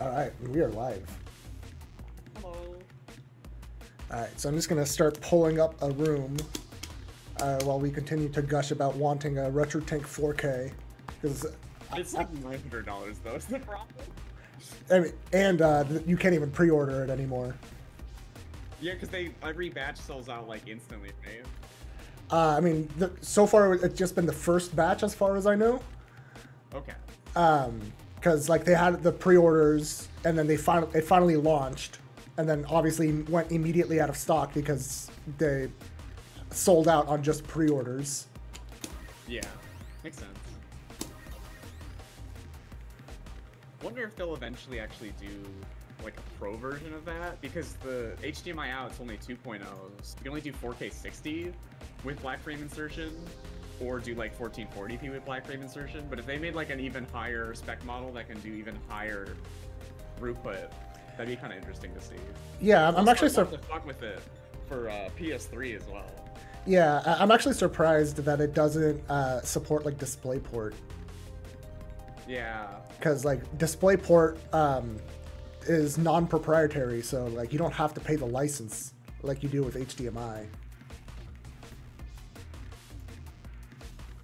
Alright, we are live. Hello. Alright, so I'm just gonna start pulling up a room while we continue to gush about wanting a Retro Tank 4K. Because It's like $900 though, is the problem? I mean, and you can't even pre-order it anymore. Yeah, because every batch sells out like instantly, right? I mean, so far it's just been the first batch as far as I know. Okay. Because like they had the pre-orders and then it finally launched, and then obviously went immediately out of stock because they sold out on just pre-orders. Yeah, makes sense. Wonder if they'll eventually actually do like a pro version of that, because the HDMI out it's only 2.0, so you can only do 4K 60 with black frame insertion, or do like 1440p with black frame insertion. But if they made like an even higher spec model that can do even higher throughput, that'd be kind of interesting to see. Yeah, I'm actually to fuck with it for PS3 as well. Yeah, I'm actually surprised that it doesn't support like DisplayPort. Yeah. Because like DisplayPort is non-proprietary, so like you don't have to pay the license like you do with HDMI.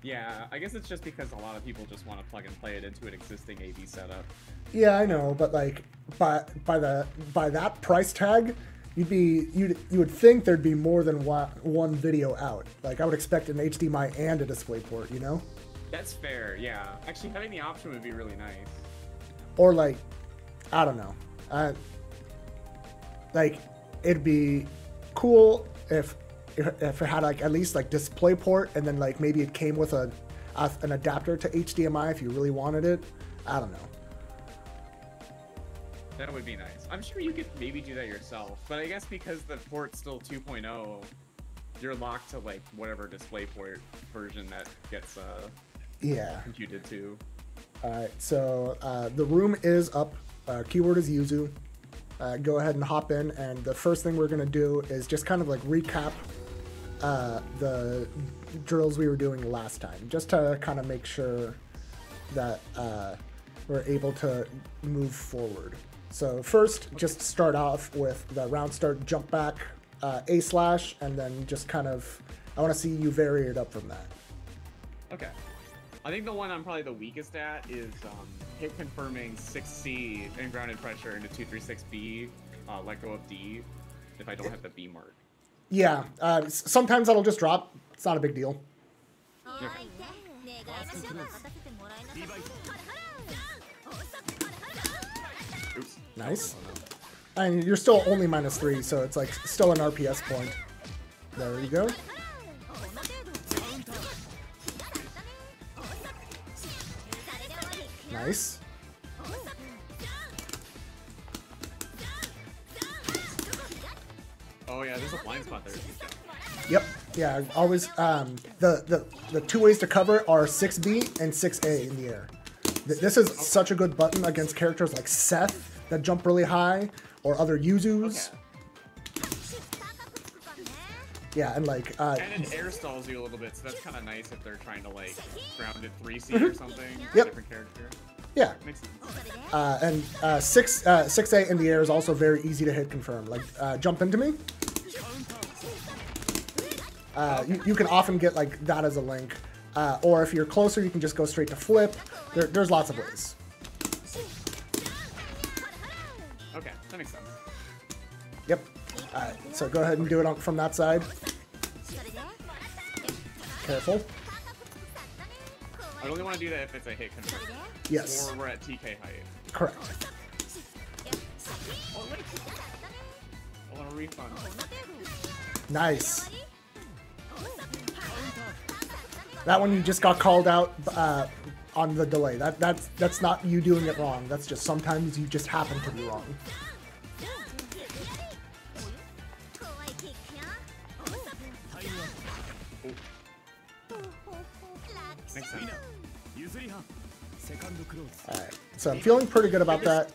Yeah, I guess it's just because a lot of people just want to plug and play it into an existing AV setup. Yeah, I know, but like by that price tag, you would think there'd be more than one video out. Like I would expect an HDMI and a DisplayPort, you know? That's fair, yeah. Actually, having the option would be really nice. Or like, I don't know. Like it'd be cool if it had like at least like DisplayPort, and then like maybe it came with an adapter to HDMI if you really wanted it. I don't know. That would be nice. I'm sure you could maybe do that yourself, but I guess because the port's still 2.0, you're locked to like whatever DisplayPort version that gets computed to. Alright, so the room is up. Keyword is Yuzu. Go ahead and hop in, and the first thing we're going to do is just kind of like recap the drills we were doing last time, just to kind of make sure that we're able to move forward. So first, just start off with the round start jump back A slash, and then just kind of, I want to see you vary it up from that. Okay. I think the one I'm probably the weakest at is hit confirming 6C and grounded pressure into 236B, let go of D, if I don't have the B mark. Yeah, sometimes that'll just drop. It's not a big deal. Okay. Oops. Nice. And you're still only -3, so it's like still an RPS point. There you go. Nice. Oh yeah, there's a blind spot there. Yep. Yeah. Always. The two ways to cover are 6B and 6A in the air. This is such a good button against characters like Seth that jump really high, or other Yuzus. Okay. Yeah, and like. And it air stalls you a little bit, so that's kind of nice if they're trying to like grounded 3C or something. Yep. Different character. Yeah. Makes sense. And 6A in the air is also very easy to hit confirm. Like, jump into me. You can often get like that as a link. Or if you're closer, you can just go straight to flip. There's lots of ways. Okay, that makes sense. Yep. So go ahead and do it from that side. Careful. I only want to do that if it's a hit confirm. Yes. Or we're at TK height. Correct. Oh, wait. I want a refund. Nice. That one you just got called out on the delay. That's not you doing it wrong. That's just sometimes you just happen to be wrong. Makes sense. Alright, so I'm feeling pretty good about that.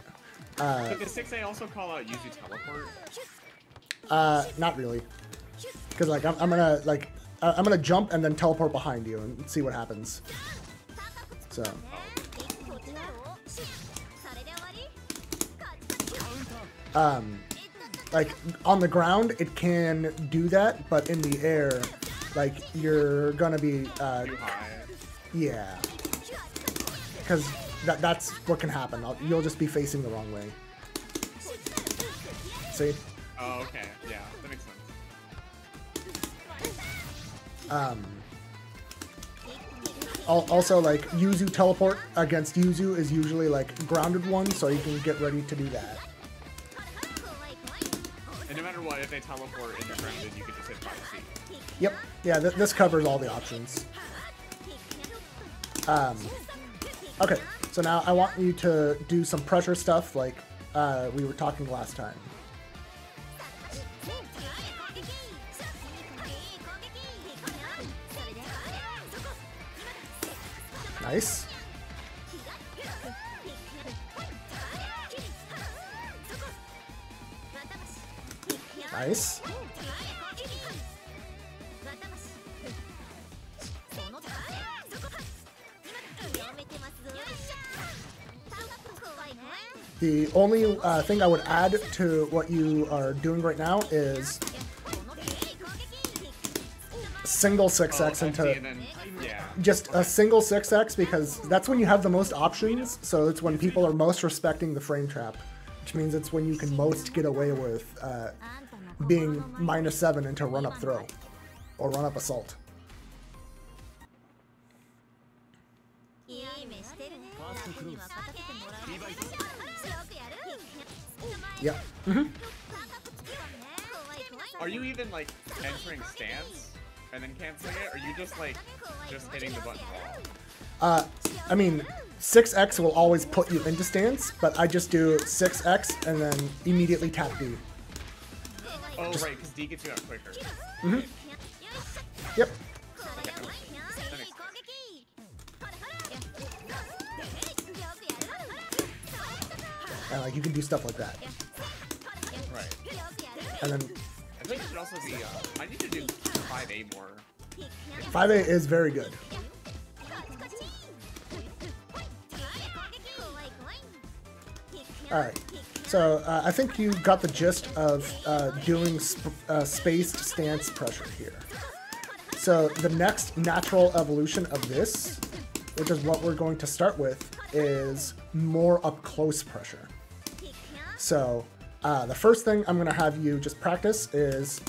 Did the 6A also call out Yuzu teleport? Not really. Because like I'm gonna jump and then teleport behind you and see what happens. So. like on the ground it can do that, but in the air, like you're gonna be Too high. yeah, because that's what can happen. You'll just be facing the wrong way. See? Oh, okay. Yeah, that makes sense. Also, like Yuzu teleport against Yuzu is usually like grounded one, so you can get ready to do that. And no matter what, if they teleport and you're grounded, you can just hit 5C. Yep. Yeah, this covers all the options. Okay, so now I want you to do some pressure stuff like we were talking last time. Nice. Nice. The only thing I would add to what you are doing right now is single 6x into just a single 6x, because that's when you have the most options. So it's when people are most respecting the frame trap, which means it's when you can most get away with being -7 into run up throw or run up assault. Yeah. Are you even like entering stance and then canceling it, or are you just like hitting the button? I mean, 6x will always put you into stance, but I just do 6x and then immediately tap D. Oh, right, because D gets you out quicker. Mm-hmm. Yep. And like you can do stuff like that. Right. And then I think it should also be. I need to do 5A more. 5A is very good. All right. So I think you got the gist of doing spaced stance pressure here. So the next natural evolution of this, which is what we're going to start with, is more up close pressure. So the first thing I'm going to have you just practice is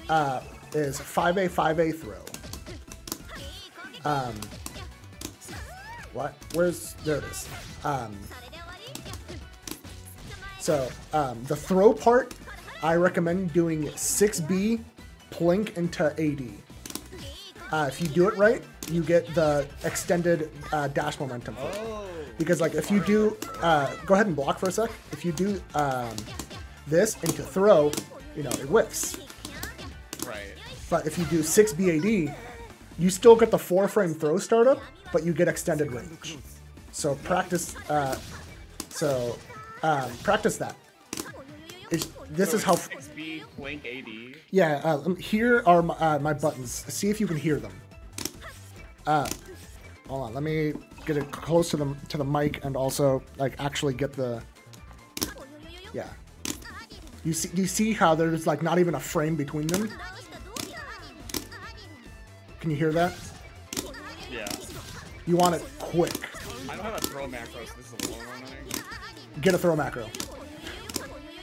5A throw. What? Where's, there it is. So the throw part, I recommend doing 6B plink into AD. If you do it right, you get the extended dash momentum for it. Because like if you do, go ahead and block for a sec. If you do this into throw, you know, it whiffs. Right. But if you do 6B AD, you still get the 4-frame throw startup, but you get extended range. So practice. Practice that. This is how. 6B blink AD. Yeah. Here are my buttons. See if you can hear them. Hold on. Let me get it close to the mic and also like actually get the. Yeah. You see how there's like not even a frame between them? Can you hear that? Yeah. You want it quick. I don't have a throw macro, so this is a little annoying. Get a throw macro.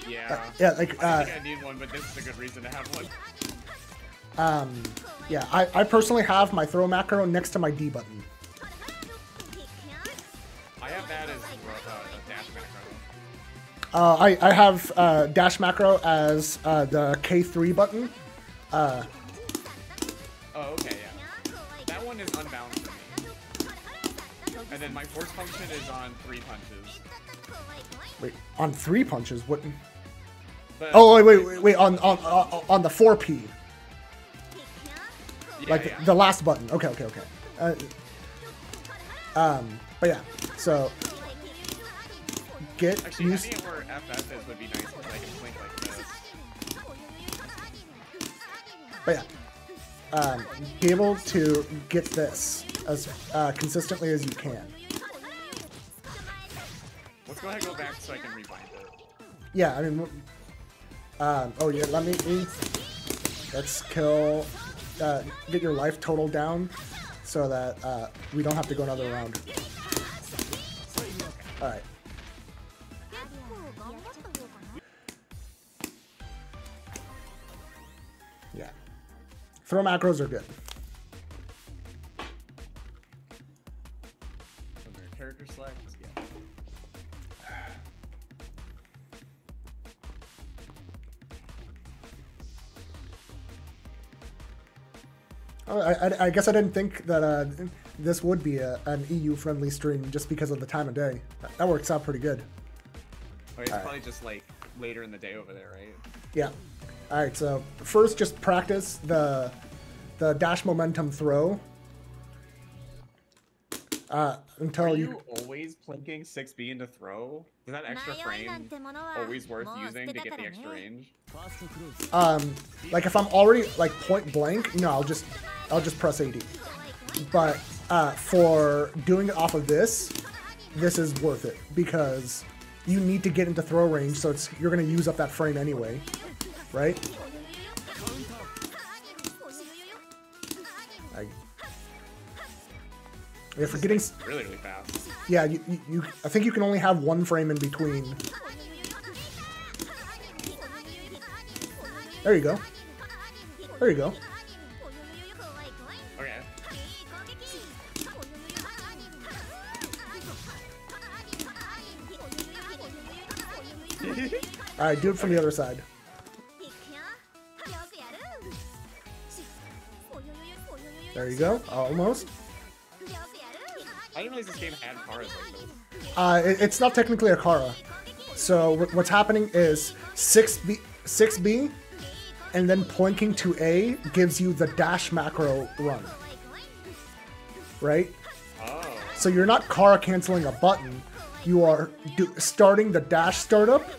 Yeah. Yeah, like I think I need one, but this is a good reason to have one. Yeah, I personally have my throw macro next to my D button. I have that as dash macro. I have dash macro as the K3 button. Oh, okay, yeah. That one is unbound for me. And then my force function is on 3 punches. Wait, on 3 punches? What? But, Oh, wait, on the 4P. yeah, Like yeah. the last button. Okay. But yeah, so get Actually, used. having it where FF is would be nice because I can blink like this. But yeah, be able to get this as consistently as you can. Let's go ahead and go back so I can rebind it. Yeah, I mean, oh yeah, let's kill, get your life total down so that we don't have to go another round. Alright. Yeah. Throw macros are good. Under character select, yeah. I guess I didn't think that this would be an EU-friendly stream just because of the time of day. That works out pretty good. Oh, it's probably just like later in the day over there, right? Yeah. All right. So first, just practice the dash momentum throw until Are you always plinking 6B into throw? Is that extra frame always worth using to get the extra range? Like if I'm already like point blank, no, I'll just press AD. But for doing it off of this is worth it because you need to get into throw range, so you're gonna use up that frame anyway, right? If we're getting really fast. Yeah, I think you can only have one frame in between. There you go. There you go. Okay. Alright, do it from the other side. There you go. Almost. I didn't realize this game had cars like this. It's not technically a Kara. So what's happening is 6B, and then plinking to A gives you the dash macro run. Right? Oh. So you're not Kara canceling a button. You are starting the dash startup,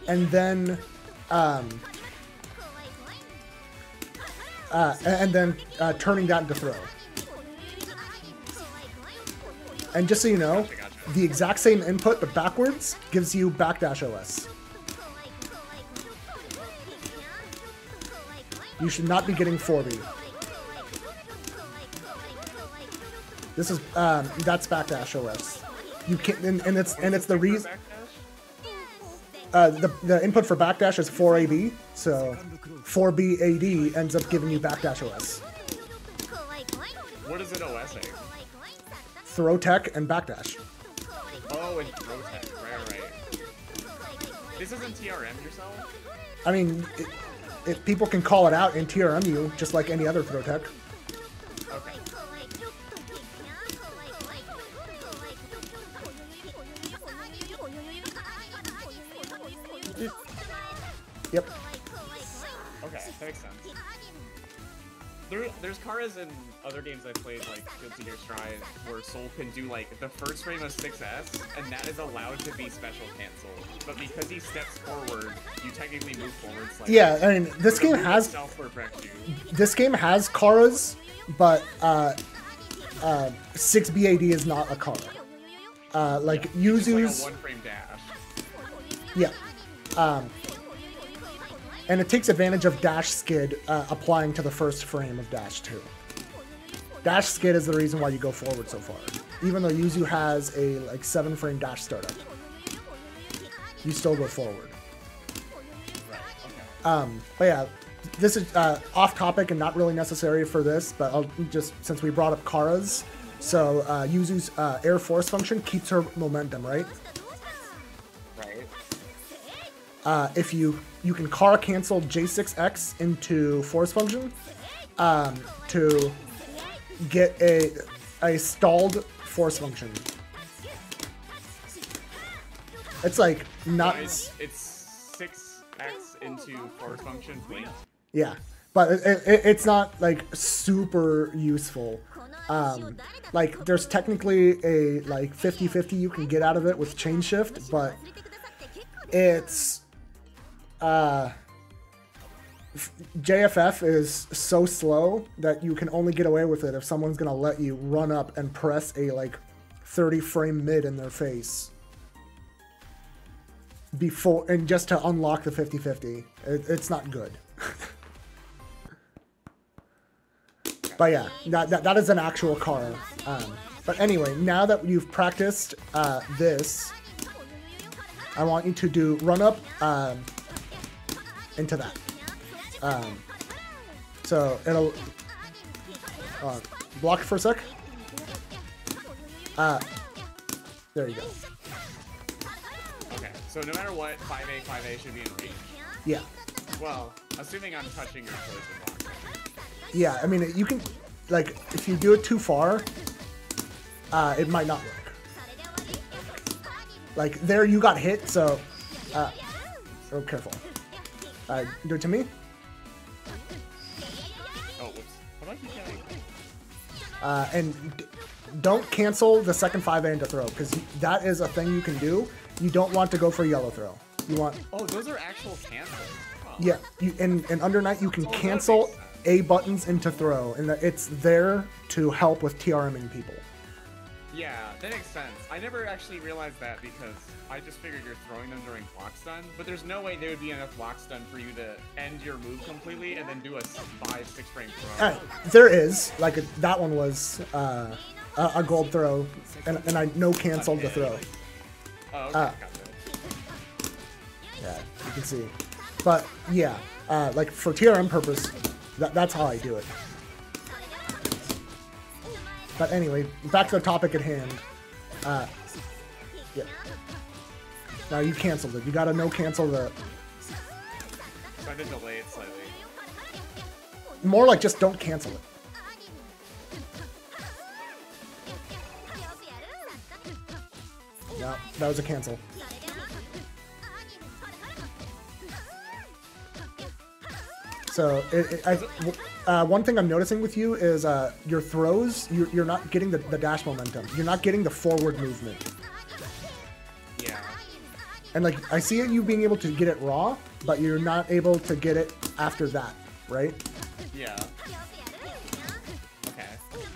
and then turning that into throw. And just so you know, the exact same input but backwards gives you backdash OS. You should not be getting 4B. This is that's backdash OS. You can and it's the reason the input for backdash is 4AB, so 4B AD ends up giving you backdash OS. What is it OSing? Throw tech and backdash. Oh, and throw tech, right. This isn't TRM yourself? I mean, if people can call it out in TRMU, just like any other throw tech. Okay. Yep. Okay, that makes sense. There's Karas in other games I played, like Guilty Gear Strive, where Soul can do like the first frame of 6S, and that is allowed to be special canceled. But because he steps forward, you technically move forward slightly. Yeah, I mean, this game has Karas, but 6BAD is not a Kara. Like Yuzu's. Like a one-frame dash. Yeah. And it takes advantage of dash skid applying to the first frame of dash 2. Dash skid is the reason why you go forward so far. Even though Yuzu has a like 7-frame dash startup, you still go forward. But yeah, this is off topic and not really necessary for this, but I'll just, since we brought up Karas, so Yuzu's air force function keeps her momentum, right? If you can Kara cancel J6X into force function to get a stalled force function. It's like not. It's 6X into force function, please. Yeah, but it's not like super useful. Like there's technically a like 50-50 you can get out of it with chain shift, but it's JFF is so slow that you can only get away with it if someone's gonna let you run up and press a like 30-frame mid in their face. before, and just to unlock the 50-50. It's not good. But yeah, that is an actual car. But anyway, now that you've practiced this, I want you to run up into that. So it'll block for a sec. There you go. Okay, so no matter what, 5A should be in range. Yeah. Well, assuming I'm touching your choice of block. Yeah, I mean, you can, like, if you do it too far, it might not work. Like, there you got hit, so, oh, careful. Do it to me. Oh, whoops. What do I keep getting? And don't cancel the second 5A into throw, because that is a thing you can do. You don't want to go for yellow throw. You want... Oh, those are actual cancels. Huh. Yeah, in Under Night, you can cancel A buttons into throw, and it's there to help with TRMing people. Yeah, that makes sense. I never actually realized that because I just figured you're throwing them during block stun, but there's no way there would be enough block stun for you to end your move completely and then do a 5-6 frame throw. There is. Like, that one was a gold throw, and I no-canceled the throw. Oh, okay, gotcha. Yeah, you can see. But, yeah, like, for TRM purpose, that's how I do it. But anyway, back to the topic at hand. Yeah. Now you canceled it. You gotta no-cancel the... Try to delay it slightly. More like just don't cancel it. No, that was a cancel. So, one thing I'm noticing with you is your throws, you're not getting the dash momentum. You're not getting the forward movement. Yeah. And, like, I see you being able to get it raw, but you're not able to get it after that, right? Yeah. Okay.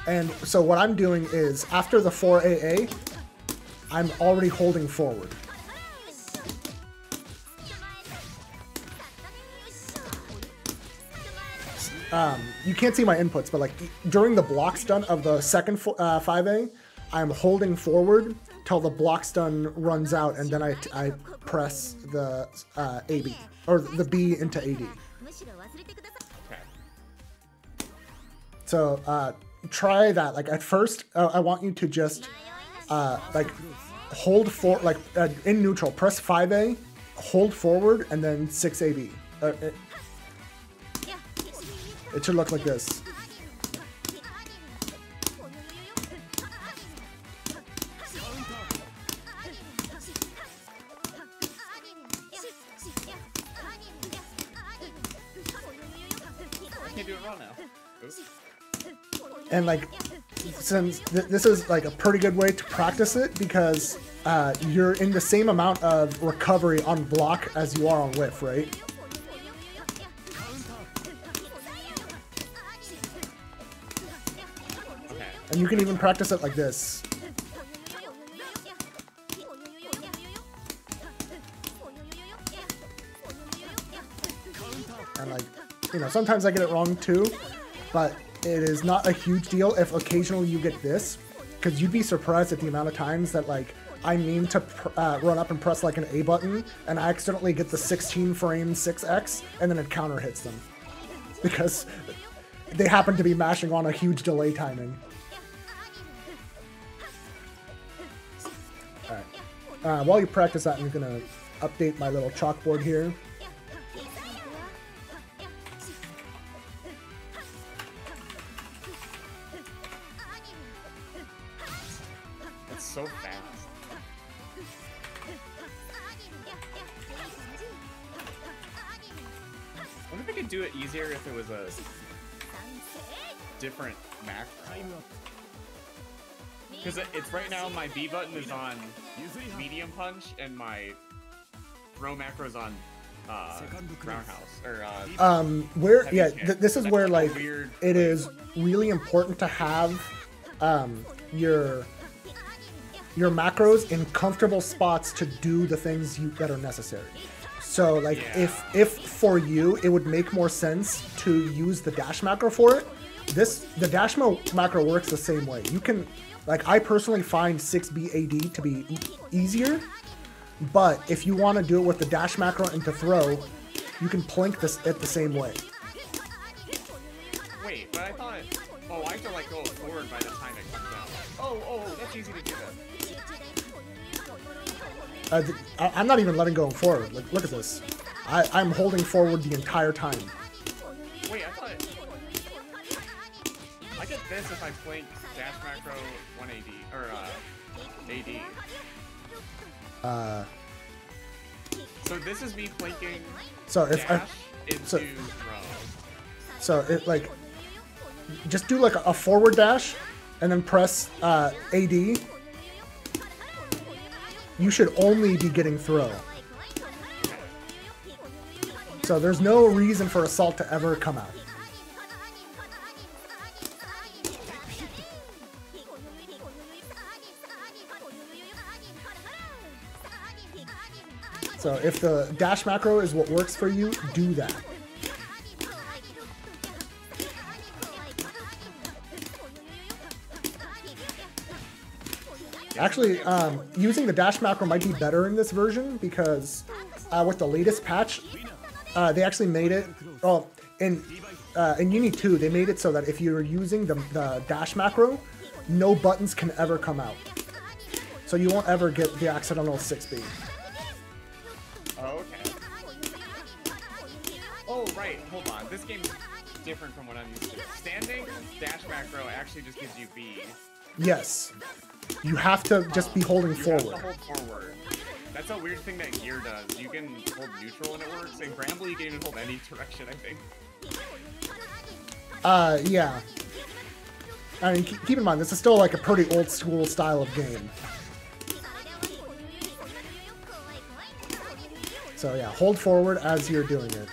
And so what I'm doing is, after the 4AA, I'm already holding forward. You can't see my inputs, but like during the block stun of the second 5A, I'm holding forward till the block stun runs out, and then I press the AB, or the B into AD. Okay. So try that. Like at first, I want you to just like hold for like in neutral, press 5A, hold forward, and then 6 AB. It should look like this. I can't do it raw now. Oops. And like, since this is like a pretty good way to practice it, because you're in the same amount of recovery on block as you are on whiff, right? And you can even practice it like this. And like, you know, sometimes I get it wrong too, but it is not a huge deal if occasionally you get this, because you'd be surprised at the amount of times that like I mean to run up and press like an A button, and I accidentally get the 16 frame 6X, and then it counter hits them because they happen to be mashing on a huge delay timing. Alright. While you practice that, I'm gonna update my little chalkboard here. That's so fast. I wonder if I could do it easier if it was a different macro. Because it's right now my B button is on medium punch and my throw macro is on roundhouse or where heavy yeah kick. this is That's where like like a weird, it is really important to have your your macros in comfortable spots to do the things that are necessary. So like if for you it would make more sense to use the dash macro for it, the dash macro works the same way. You can, like, I personally find 6B AD to be easier, but if you want to do it with the dash macro into throw, you can plink it the same way. Wait, but I thought, oh, I have to like go forward by the time it comes out. Oh, that's easy to do that. I'm not even letting go forward. Like, look at this. I'm holding forward the entire time. Wait, I thought I get this if I plink dash macro 1AD or AD. So this is me plinking. So if dash into throw. So it like just do like a forward dash and then press AD. You should only be getting throw. So there's no reason for assault to ever come out. So if the dash macro is what works for you, do that. Actually, using the dash macro might be better in this version because with the latest patch, they actually made it. Well, in Uni 2, they made it so that if you're using the dash macro, no buttons can ever come out. So you won't ever get the accidental 6B. Oh, okay. Oh, right. Hold on. This game's different from what I'm used to. Standing dash macro actually just gives you B. Yes. You have to just be holding forward. You have to hold forward. That's a weird thing that gear does. You can hold neutral and it works. In Bramble, you can even hold any direction, I think. Yeah. I mean, keep in mind, this is still like a pretty old school style of game. So yeah, hold forward as you're doing it.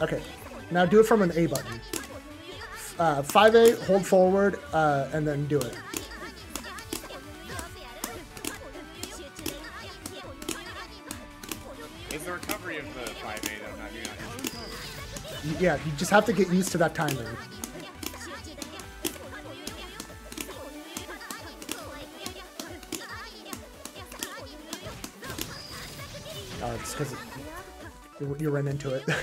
Okay, now do it from an A button. 5A, hold forward, and then do it. Is the recovery of the 5A though not used? Yeah, you just have to get used to that timing. It's because you ran into it. I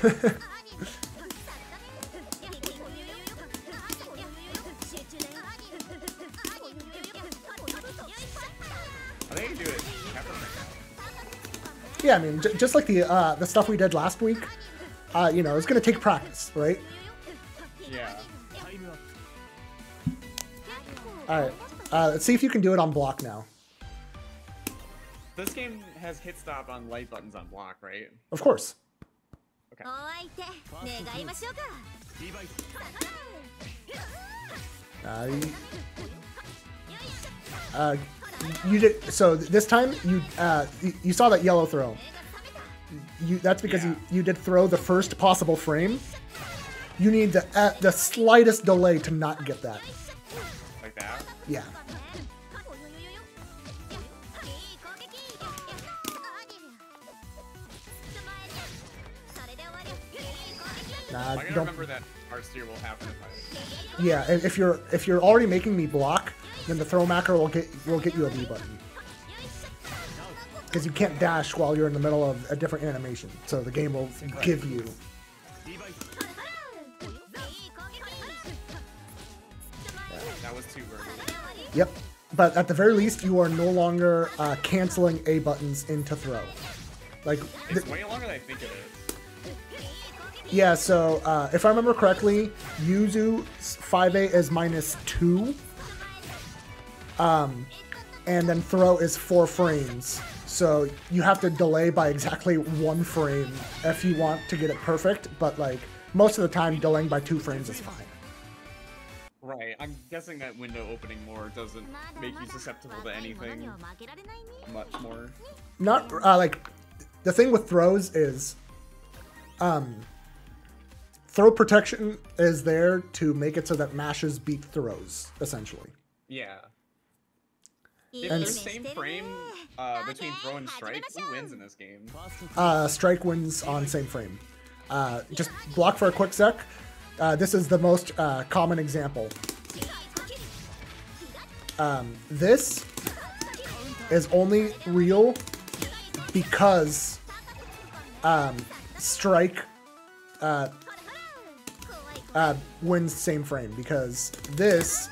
think you do it. Yeah, I mean, just like the stuff we did last week, you know, it's gonna take practice, right? Yeah. All right, let's see if you can do it on block now. This game has hit stop on light buttons on block, right? Of course. Okay. You did so this time. You saw that yellow throw. That's because you did throw the first possible frame. You need the slightest delay to not get that. Like that? Yeah. I gotta remember that our steer will happen if I... Yeah, and if you're already making me block, then the throw macro will get you a B button. Because you can't dash while you're in the middle of a different animation, so the game will give you. That was too early. Yep, but at the very least, you are no longer canceling A buttons into throw. Like it's way longer than I think it is. Yeah, so if I remember correctly, Yuzu 5A is -2. And then throw is 4 frames. So you have to delay by exactly 1 frame if you want to get it perfect, but like most of the time delaying by 2 frames is fine. Right, I'm guessing that window opening more doesn't make you susceptible to anything much more. Not like the thing with throws is throw protection is there to make it so that mashes beat throws, essentially. Yeah. If there's same frame between throw and strike, who wins in this game? Strike wins on same frame. Just block for a quick sec. This is the most common example. This is only real because strike wins same frame, because this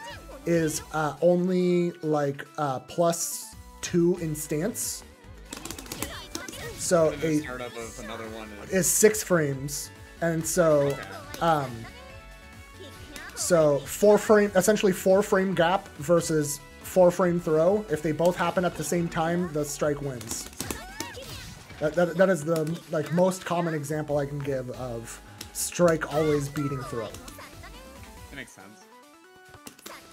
is only like +2 in stance. So the startup of another one is 6 frames, and so so 4 frame, essentially 4 frame gap versus 4 frame throw. If they both happen at the same time, the strike wins. That is the like most common example I can give of strike always beating throw. That makes sense.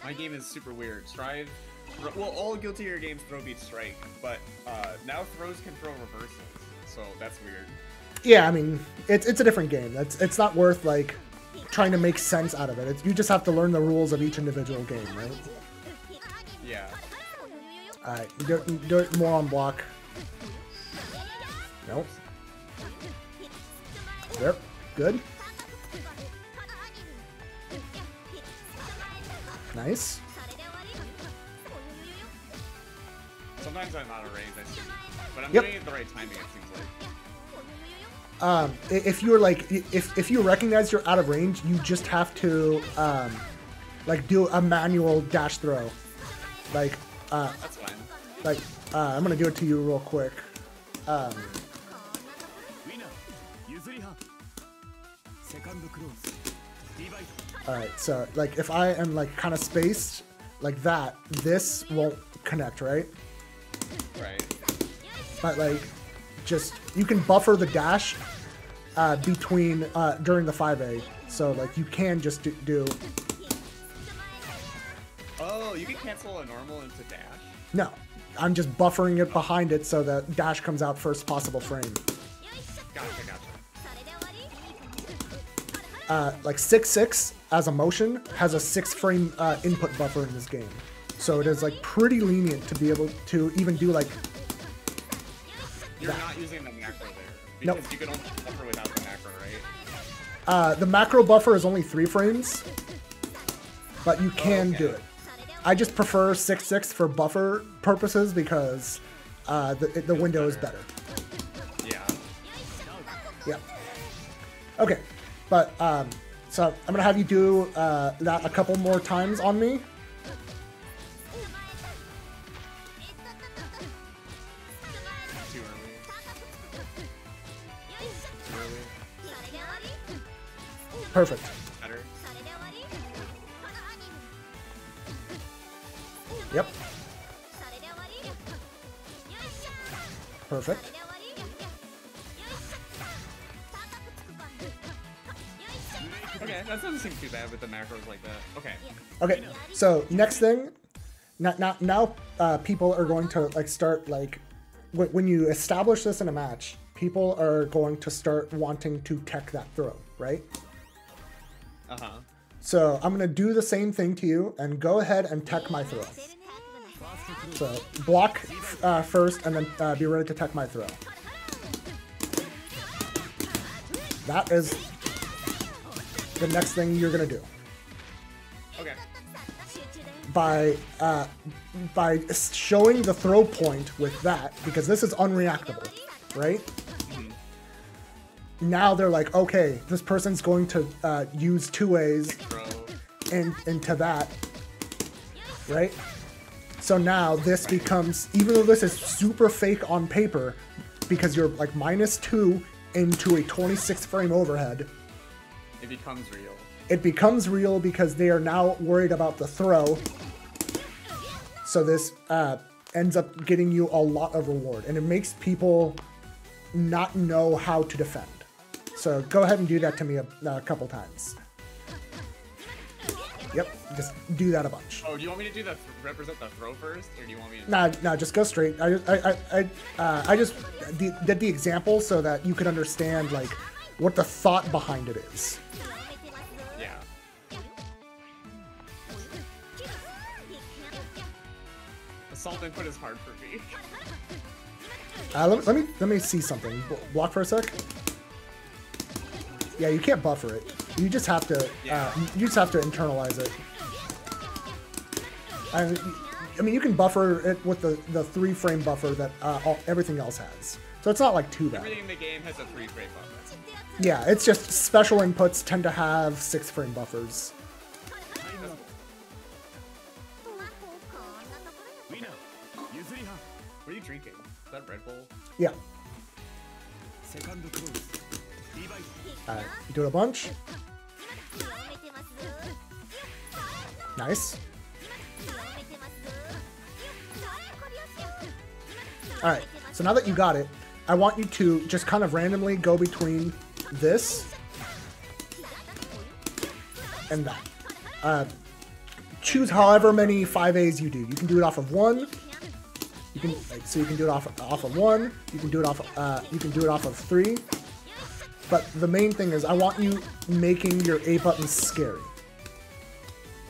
My game is super weird. Strive, well, all Guilty Gear games throw beats strike, but now throws can throw reversals, so that's weird. Yeah, I mean, it's a different game. It's not worth like trying to make sense out of it. You just have to learn the rules of each individual game, right? Yeah. Alright, do it more on block. Nope. Yep, good. Nice. Sometimes I'm out of range, I see. But I'm Yep. doing it the right timing, it seems like. If you're like, if you recognize you're out of range, you just have to, like, do a manual dash throw. Like, That's fine. like, I'm gonna do it to you real quick. Alright, so, like, if I am, like, kind of spaced, like that, this won't connect, right? Right. But, like, just, you can buffer the dash between, during the 5A. So, like, you can just do... Oh, you can cancel a normal into dash? No, I'm just buffering it behind it so that dash comes out first possible frame. Gotcha. Like 6-6 as a motion has a 6 frame input buffer in this game. So it is like pretty lenient to be able to even do like... You're not using the macro there. Nope. Because you can only buffer without the macro, right? The macro buffer is only 3 frames, but you can do it. I just prefer 6-6 for buffer purposes because the window is better. Yeah. Yeah. Okay, but so I'm gonna have you do that a couple more times on me. Too early. Too early. Perfect. Better. Yep. Perfect. Okay, that doesn't seem too bad with the macros like that. Okay. Okay, so next thing, now people are going to like start like when you establish this in a match, people are going to start wanting to tech that throw, right? Uh-huh. So I'm gonna do the same thing to you and go ahead and tech my throw. So block first and then be ready to tech my throw. That is the next thing you're gonna do. Okay. By showing the throw point with that, because this is unreactable, right? Now they're like, okay, this person's going to use 2As into that, right? So now this becomes, even though this is super fake on paper, because you're like -2 into a 26 frame overhead, It becomes real. it becomes real because they are now worried about the throw. So this ends up getting you a lot of reward, and it makes people not know how to defend. So go ahead and do that to me a couple times. Yep, just do that a bunch. Oh, do you want me to do the represent the throw first, or do you want me to? Nah, just go straight. I just did the example so that you could understand like what the thought behind it is. Yeah. Assault input is hard for me. Let me see something. Block for a sec. Yeah, you can't buffer it. You just have to. You just have to internalize it. I mean, you can buffer it with the 3-frame buffer that everything else has. So it's not like too bad. Everything in the game has a 3-frame buffer. Yeah, it's just special inputs tend to have 6-frame buffers. What are you drinking? Is that Red Bull? Yeah. You do it a bunch. Nice. Alright, so now that you got it, I want you to just kind of randomly go between this and that. Choose however many 5As you do. You can do it off of 1. You can so you can do it off of 1. You can do it off of 3. But the main thing is I want you making your A buttons scary.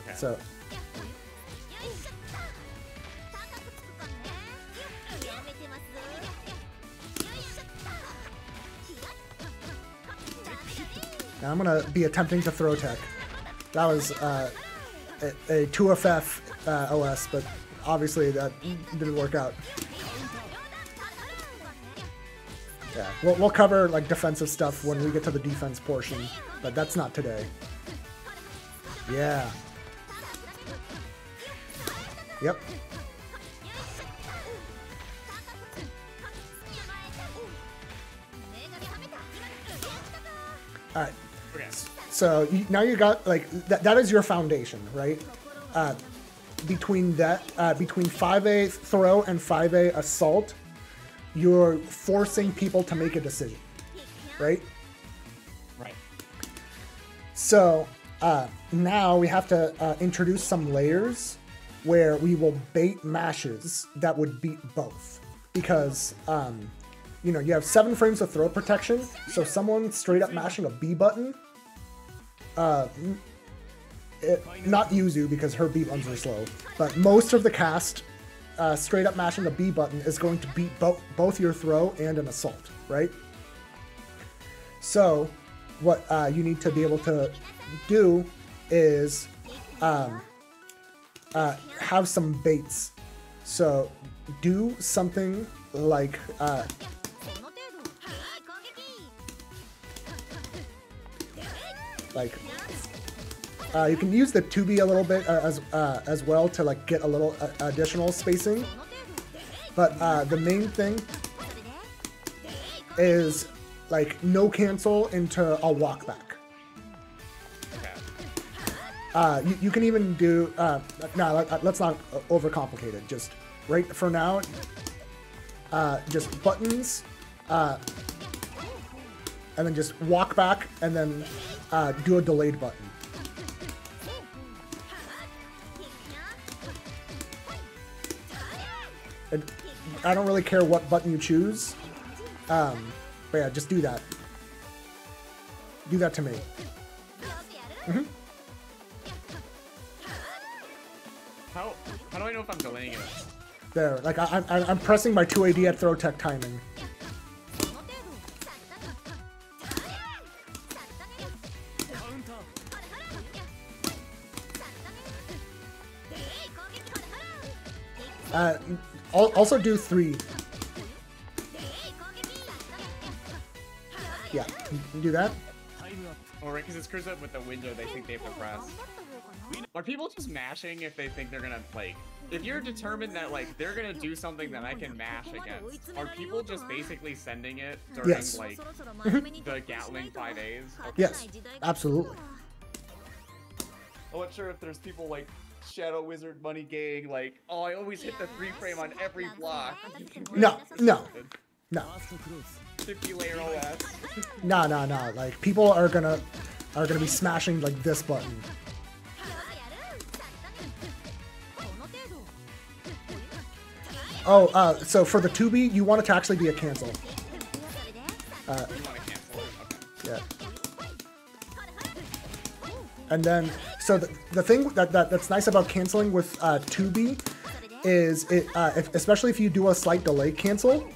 Okay. So now I'm gonna be attempting to throw tech. That was a 2FF OS, but obviously that didn't work out. Yeah, we'll cover like defensive stuff when we get to the defense portion, but that's not today. Yeah. Yep. All right. Okay. So now you got like that is your foundation, right? Between 5A throw and 5A assault, you're forcing people to make a decision, right? Right. So now we have to introduce some layers where we will bait mashes that would beat both, because you know, you have 7 frames of throw protection, so someone straight up mashing a B button, not Yuzu because her B buttons are slow, but most of the cast straight up mashing a B button is going to beat both your throw and an assault, right? So what you need to be able to do is have some baits. So do something like you can use the 2B a little bit as well to like get a little additional spacing, but the main thing is like no cancel into a walk back. You can even do no, let's not overcomplicate it. Just right for now, just buttons, and then just walk back, and then do a delayed button. And I don't really care what button you choose, but yeah, just do that. Do that to me. Mm-hmm. How do I know if I'm delaying it? There, like I'm pressing my 2AD at throw tech timing. Also do 3. Yeah, you do that. Oh, right, because it screws up with the window they think they have to press. Are people just mashing if they think they're gonna, like, if you're determined that, like, they're gonna do something that I can mash against, are people just basically sending it during, Yes. like, the Gatling 5As? Okay. Yes, absolutely. I'm not sure if there's people, like, Shadow Wizard Money Gang, like, oh, I always hit the 3-frame on every block. No. 50 layer OS. No. Like people are gonna be smashing like this button. Oh, so for the 2B, you want it to actually be a cancel. You want to cancel it? Okay. Yeah. And then, so the thing that's nice about canceling with 2B is especially if you do a slight delay cancel,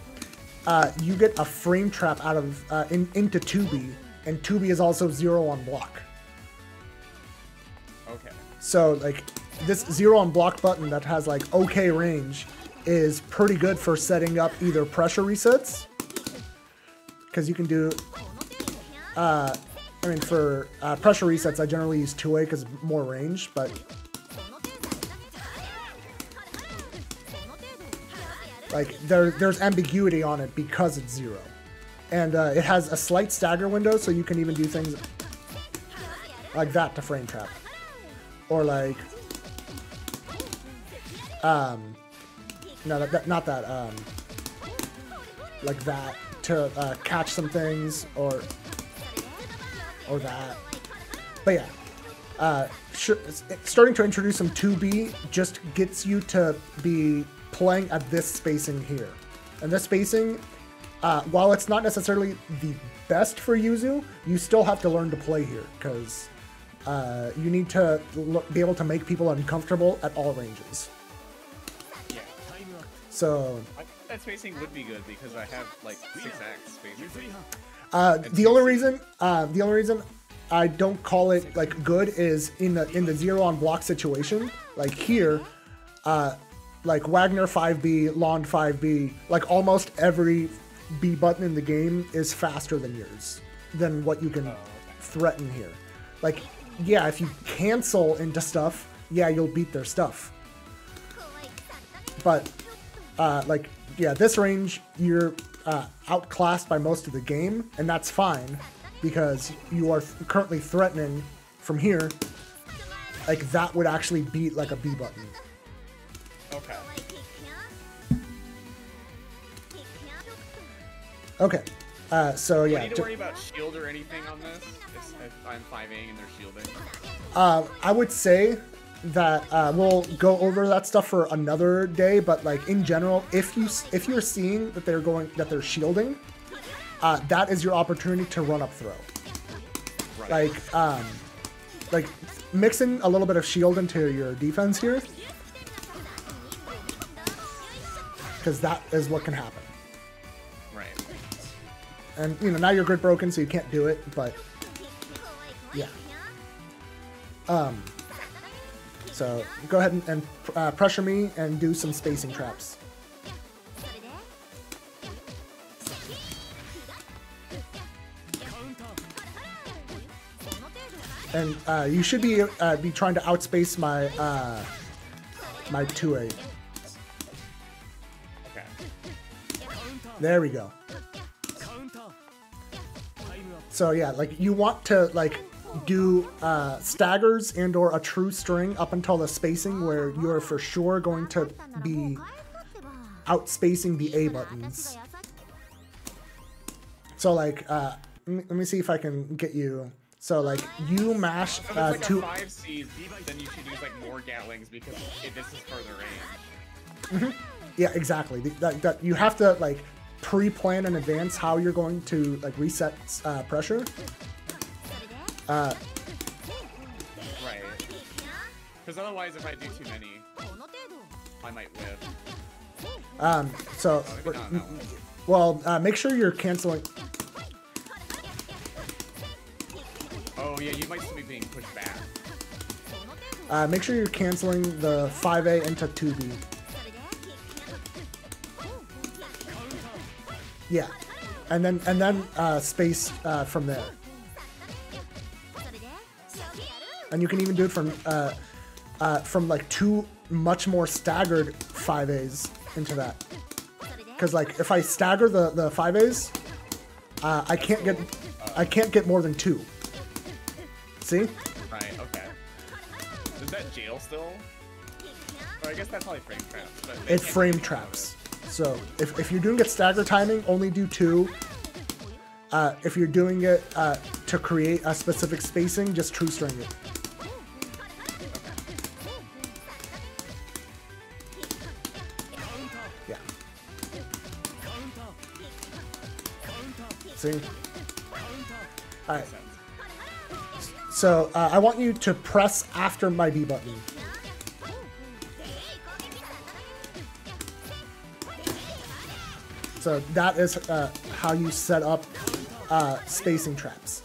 you get a frame trap out of into 2B, and 2B is also 0 on block. Okay. So like this 0 on block button that has like okay range is pretty good for setting up either pressure resets, because you can do. I mean, for pressure resets, I generally use 2A because more range, but like there's ambiguity on it because it's 0, and it has a slight stagger window, so you can even do things like that to frame trap, or like no, not that like that to catch some things, or that. But yeah, starting to introduce some 2B just gets you to be playing at this spacing here. And this spacing, while it's not necessarily the best for Yuzu, you still have to learn to play here, because you need to be able to make people uncomfortable at all ranges. Yeah. So that spacing would be good because I have like 6x basically. the only reason I don't call it like good is in the 0 on block situation. Like here, like Wagner 5B, Lond 5B, like almost every B button in the game is faster than yours, than what you can threaten here. Like, yeah, if you cancel into stuff, yeah, you'll beat their stuff. But, like, yeah, this range, you're outclassed by most of the game, and that's fine, because you are currently threatening from here. Like, that would actually beat, like, a B button. Okay. Okay. So, yeah. Do I need to worry about shield or anything on this? If I'm 5A and they're shielding? I would say that we'll go over that stuff for another day, but like in general, if you're seeing that they're shielding, that is your opportunity to run up throw. Right. Like mixing a little bit of shield into your defense here, because that is what can happen. Right. And you know, now your grid broken, so you can't do it, but yeah. So go ahead and pressure me and do some spacing traps. And you should be trying to outspace my my 2A. Okay. There we go. So yeah, like you want to like do staggers and or a true string up until the spacing where you're for sure going to be outspacing the A buttons. So like, let me see if I can get you. So like you mash So if it's like two. a 5C, then you should use like more Gatlings because this is further range. Yeah, exactly. That you have to like pre-plan in advance how you're going to like reset pressure. Right. Because otherwise, if I do too many, I might whiff. So, well, make sure you're canceling. Oh yeah, you might still be being pushed back. Make sure you're canceling the 5A into 2B. Yeah, and then space from there. And you can even do it from like two much more staggered 5As into that. Because like if I stagger the 5As, I can't get more than 2. See? Right. Okay. Is that jail still? Or I guess that's probably frame traps. But It's frame traps. So if you're doing it stagger timing, only do 2. If you're doing it to create a specific spacing, just true string it. Yeah. See? All right. So I want you to press after my B button. So that is how you set up spacing traps.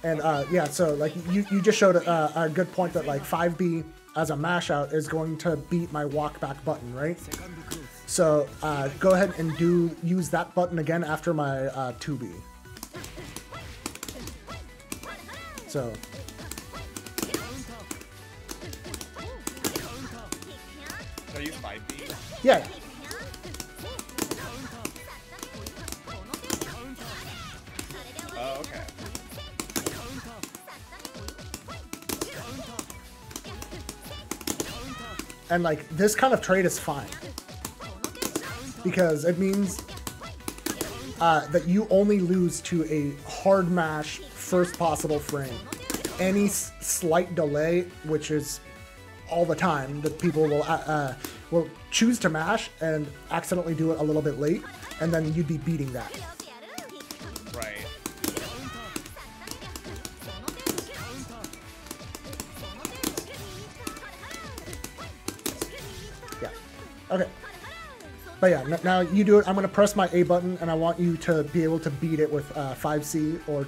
And yeah, so like you just showed a good point that like 5B as a mash out is going to beat my walk back button, right? So go ahead and use that button again after my 2B. So. Should I use 5B? Yeah. Oh, okay. And like this kind of trade is fine because it means that you only lose to a hard mash first possible frame. Any slight delay, which is all the time, that people will choose to mash and accidentally do it a little bit late, and then you'd be beating that. Right. Yeah. Okay. But yeah, now you do it. I'm going to press my A button, and I want you to be able to beat it with 5C or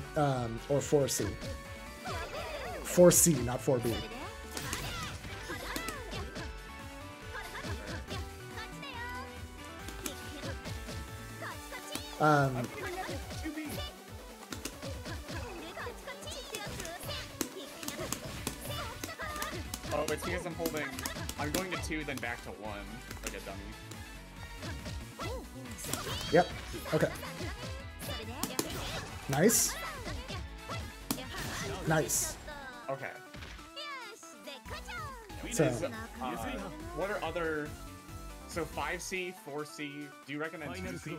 4C. 4C, not 4B. Oh, it's because I'm going to 2, then back to 1, like a dummy. Yep. Okay. Nice. Nice. Okay. So, what are other... So 5C, 4C, do you recommend 2C?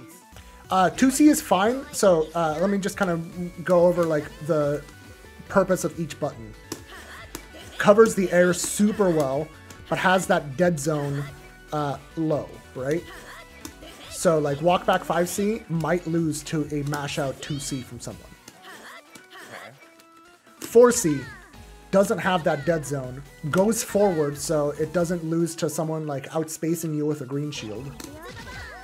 2C is fine. So let me just kind of go over like the purpose of each button. Covers the air super well, but has that dead zone low, right? So like walk back 5C might lose to a mash out 2C from someone. Okay. 4C doesn't have that dead zone, goes forward so it doesn't lose to someone like outspacing you with a green shield.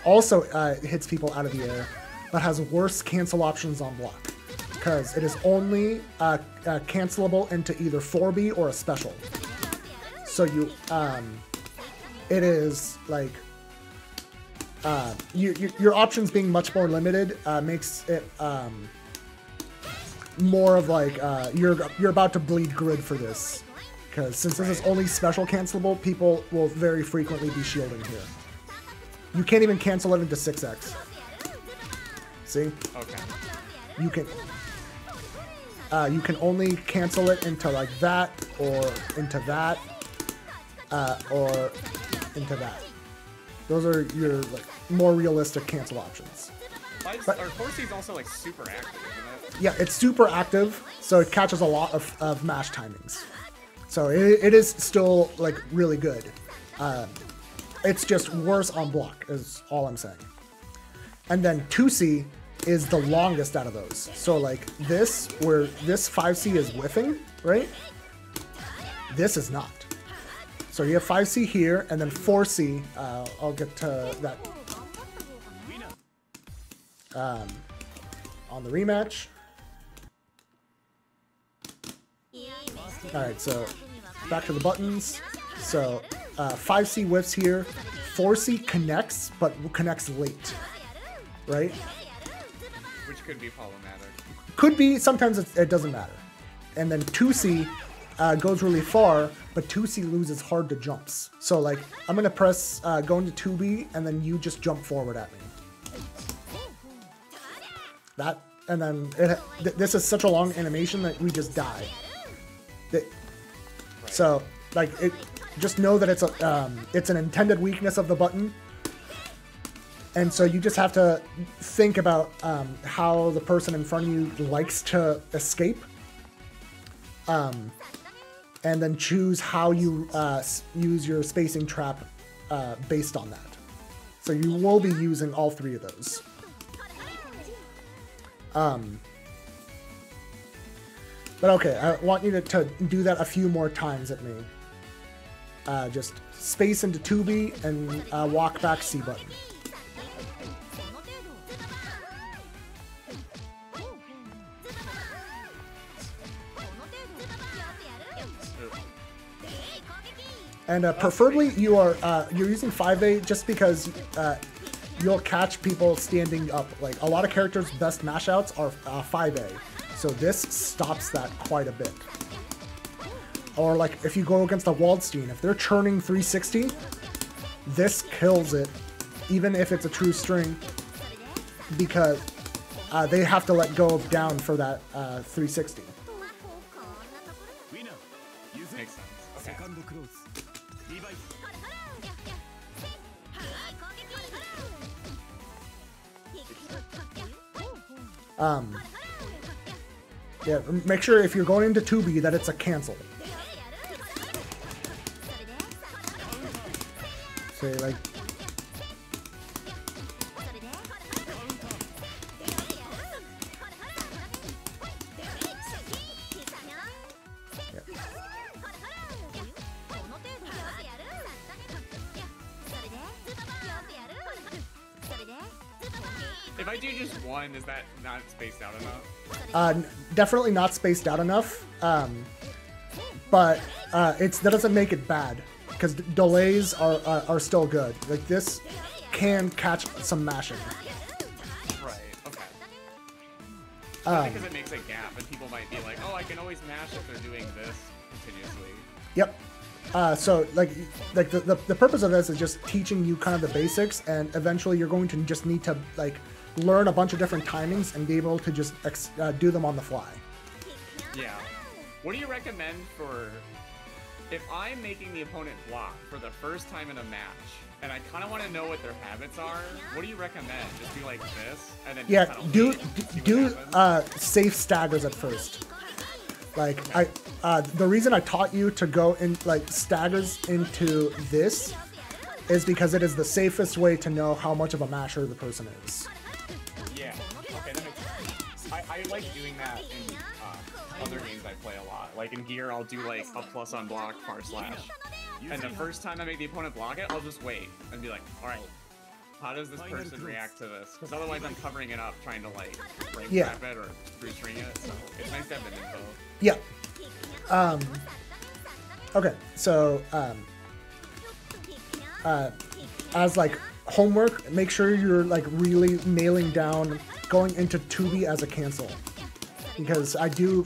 Also hits people out of the air, but has worse cancel options on block because it is only cancelable into either 4B or a special. So you, it is like your options being much more limited makes it more of like you're about to bleed grid for this, because since this is only special cancelable, people will very frequently be shielding here. You can't even cancel it into 6x. See? Okay. You can only cancel it into like that, or into that, or into that. Those are your like more realistic cancel options. But 4C is also like super active, isn't it? Yeah, it's super active, so it catches a lot of mash timings. So it is still like really good. It's just worse on block, is all I'm saying. And then 2C is the longest out of those. So like this, where this 5C is whiffing, right? This is not. So you have 5C here, and then 4C, I'll get to that on the rematch. Alright, so back to the buttons. So 5C whiffs here, 4C connects, but connects late, right? Which could be problematic. Could be, sometimes it doesn't matter. And then 2C goes really far, but 2C loses hard to jumps. So like, I'm gonna press go into 2B, and then you just jump forward at me. That, and then this is such a long animation that we just die. So like, just know that it's an intended weakness of the button. And so you just have to think about how the person in front of you likes to escape. And then choose how you use your spacing trap based on that. So you will be using all three of those. But okay, I want you to do that a few more times at me. Just space into 2B and walk back C button. And preferably you're using 5A just because you'll catch people standing up. Like a lot of characters' best mash outs are 5A, so this stops that quite a bit. Or like if you go against a Waldstein, if they're churning 360, this kills it, even if it's a true string, because they have to let go of down for that 360. Makes sense. Okay. Yeah, make sure if you're going into 2B that it's a cancel. Say like... If I do just one, is that not spaced out enough? Definitely not spaced out enough, but that doesn't make it bad, because delays are still good. Like this can catch some mashing. Right, okay. Because it makes a gap, and people might be like, oh, I can always mash if they're doing this continuously. Yep. So like the purpose of this is just teaching you kind of the basics, and eventually you're going to just need to like learn a bunch of different timings and be able to just do them on the fly. Yeah. What do you recommend for if I'm making the opponent block for the first time in a match, and I kind of want to know what their habits are? What do you recommend? Just do like this, and then yeah, just do safe staggers at first. Like the reason I taught you to go in like staggers into this is because it is the safest way to know how much of a masher the person is. Yeah. Okay, that makes sense. I like doing that in other games I play a lot. Like in Gear, I'll do like a plus on block, far slash. And the first time I make the opponent block it, I'll just wait and be like, all right, how does this person react to this? Because otherwise I'm covering it up, trying to like break trap it or restring it. So it's nice to have the info. Yeah. Okay, so as like homework, make sure you're like really nailing down going into 2B as a cancel, because I do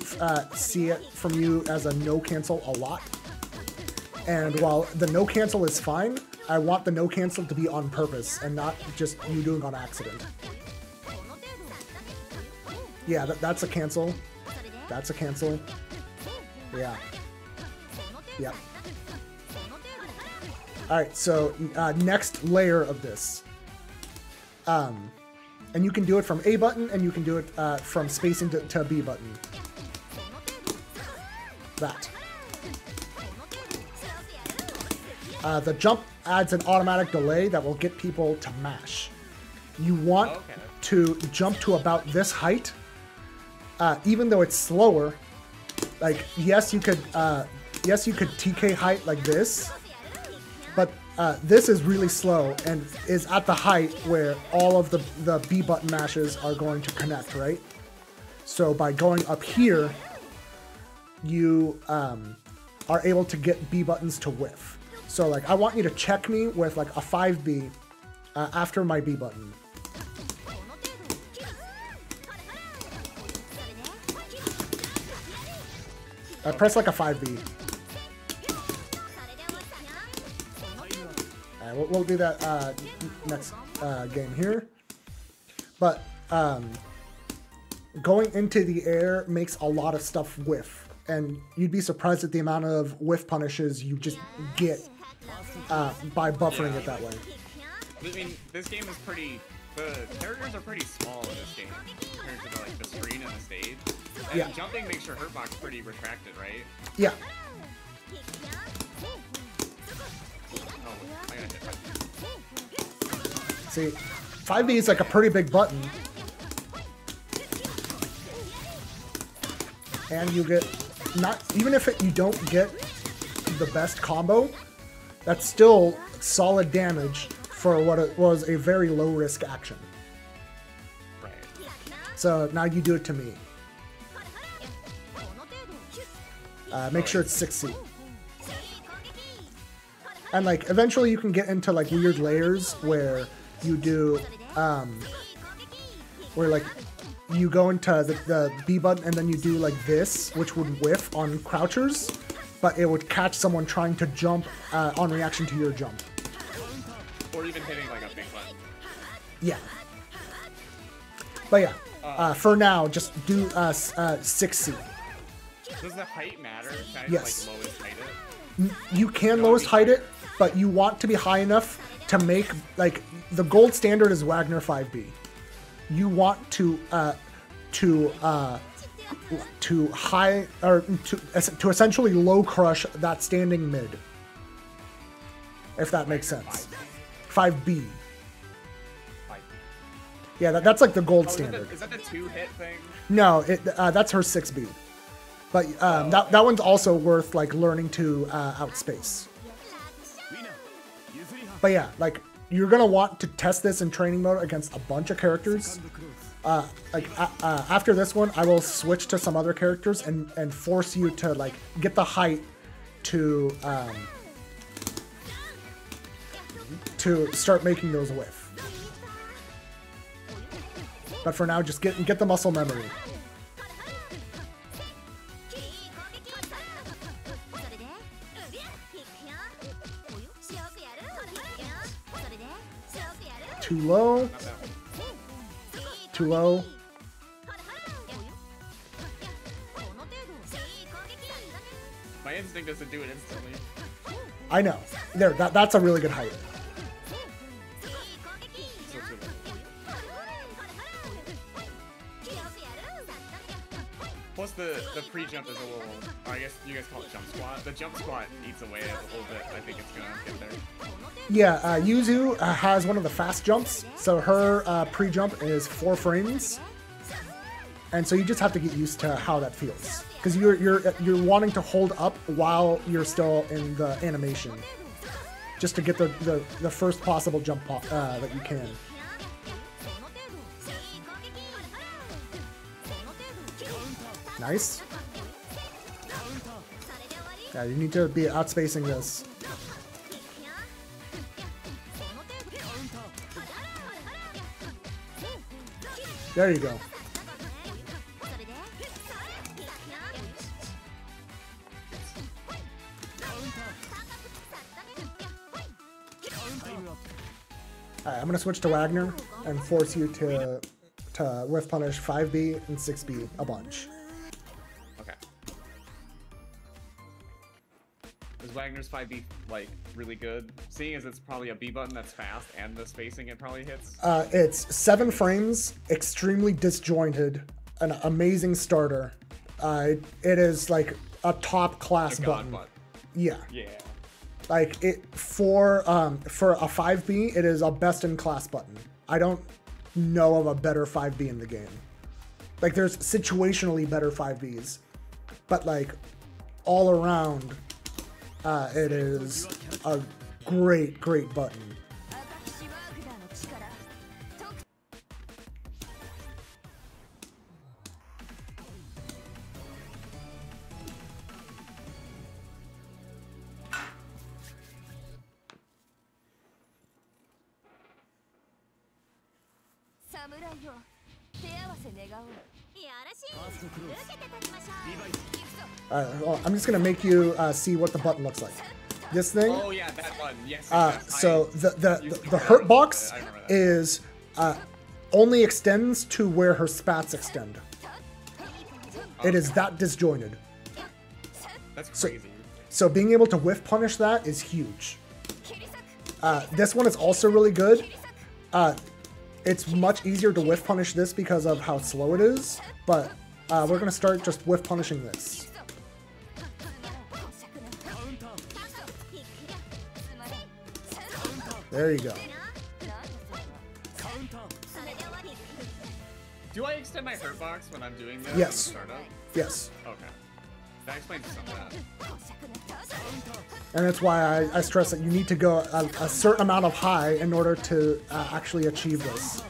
see it from you as a no cancel a lot. And while the no cancel is fine, I want the no cancel to be on purpose and not just you doing on accident. Yeah, that's a cancel. That's a cancel. Yeah. Yeah. Alright, so next layer of this. And you can do it from A button, and you can do it from spacing to B button. That. The jump adds an automatic delay that will get people to mash. You want to jump to about this height, even though it's slower. Like, yes, you could TK height like this, but this is really slow and is at the height where all of the B button mashes are going to connect, right? So by going up here, you are able to get B buttons to whiff. So like, I want you to check me with like a 5B after my B button. Press like a 5B. Alright, we'll do that next game here. But going into the air makes a lot of stuff whiff. And you'd be surprised at the amount of whiff punishes you just get by buffering it that way. I mean, this game is pretty... The characters are pretty small in this game compared to like the screen and the stage. And jumping makes your hurtbox pretty retracted, right? Yeah. Oh, I gotta hit that. See, 5B is like a pretty big button. and you get not even if you don't get the best combo, that's still solid damage for what it was a very low risk action. Right. So now you do it to me. Make sure it's 6C. And like eventually you can get into like weird layers where you do where like you go into the B button and then you do like this, which would whiff on crouchers, but it would catch someone trying to jump on reaction to your jump. Or even hitting like a big button. Yeah. But yeah, for now, just do 6C. Does the height matter? Can I Yes. just, like, lowest height it? You can lowest height it, but you want to be high enough to make, like, the gold standard is Wagner 5B. You want to high, or to essentially low crush that standing mid. If that makes sense. 5B. 5B. Yeah, that's like the gold Oh, standard. is that the 2-hit thing? No, that's her 6B. But that one's also worth like learning to outspace. But yeah, like you're gonna want to test this in training mode against a bunch of characters. After this one, I will switch to some other characters and force you to like get the height to start making those whiff. But for now, just get the muscle memory. Too low. Too low. My instinct is to do it instantly. I know. There, that's a really good height. So too low. Plus the pre-jump is a little, I guess you guys call it jump squat. The jump squat eats away a little bit. I think it's gonna get there. Yeah, Yuzu has one of the fast jumps, so her pre-jump is 4 frames, and so you just have to get used to how that feels, because you're wanting to hold up while you're still in the animation, just to get the first possible jump that you can. Nice. Yeah, you need to be outspacing this. There you go. Alright, I'm gonna switch to Wagner and force you to whiff punish 5B and 6B a bunch. Okay. Is Wagner's 5B like really good? Seeing as it's probably a B button that's fast and the spacing it probably hits. It's 7 frames, extremely disjointed, an amazing starter. It is like a top class button. Yeah. Yeah. Like it for a 5B, it is a best in class button. I don't know of a better 5B in the game. Like there's situationally better 5Bs, but like all around, it is a great button. Well, I'm just gonna make you see what the button looks like. This thing. Oh yeah, that button. Yes. So the hurt box is only extends to where her spats extend. It is that disjointed. That's crazy. So being able to whiff punish that is huge. This one is also really good. It's much easier to whiff punish this because of how slow it is, but we're gonna start just whiff punishing this. There you go. Do I extend my hurt box when I'm doing this? Yes. In the startup? Yes. Okay. That explains some of that. And that's why I stress that you need to go a certain amount of high in order to actually achieve this.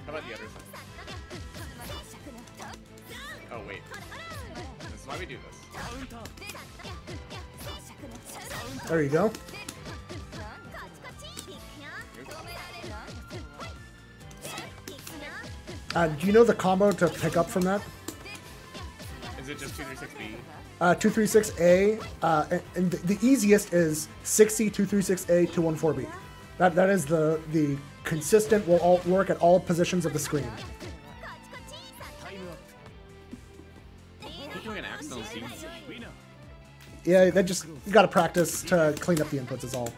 How about the other side? Oh, wait. This is why we do this. There you go. Do you know the combo to pick up from that? Is it just 236B? 236A, and the easiest is 60 236A 214B. That is the consistent, will all work at all positions of the screen. You're doing an accidental scene. Yeah, that just, you gotta practice to clean up the inputs is all.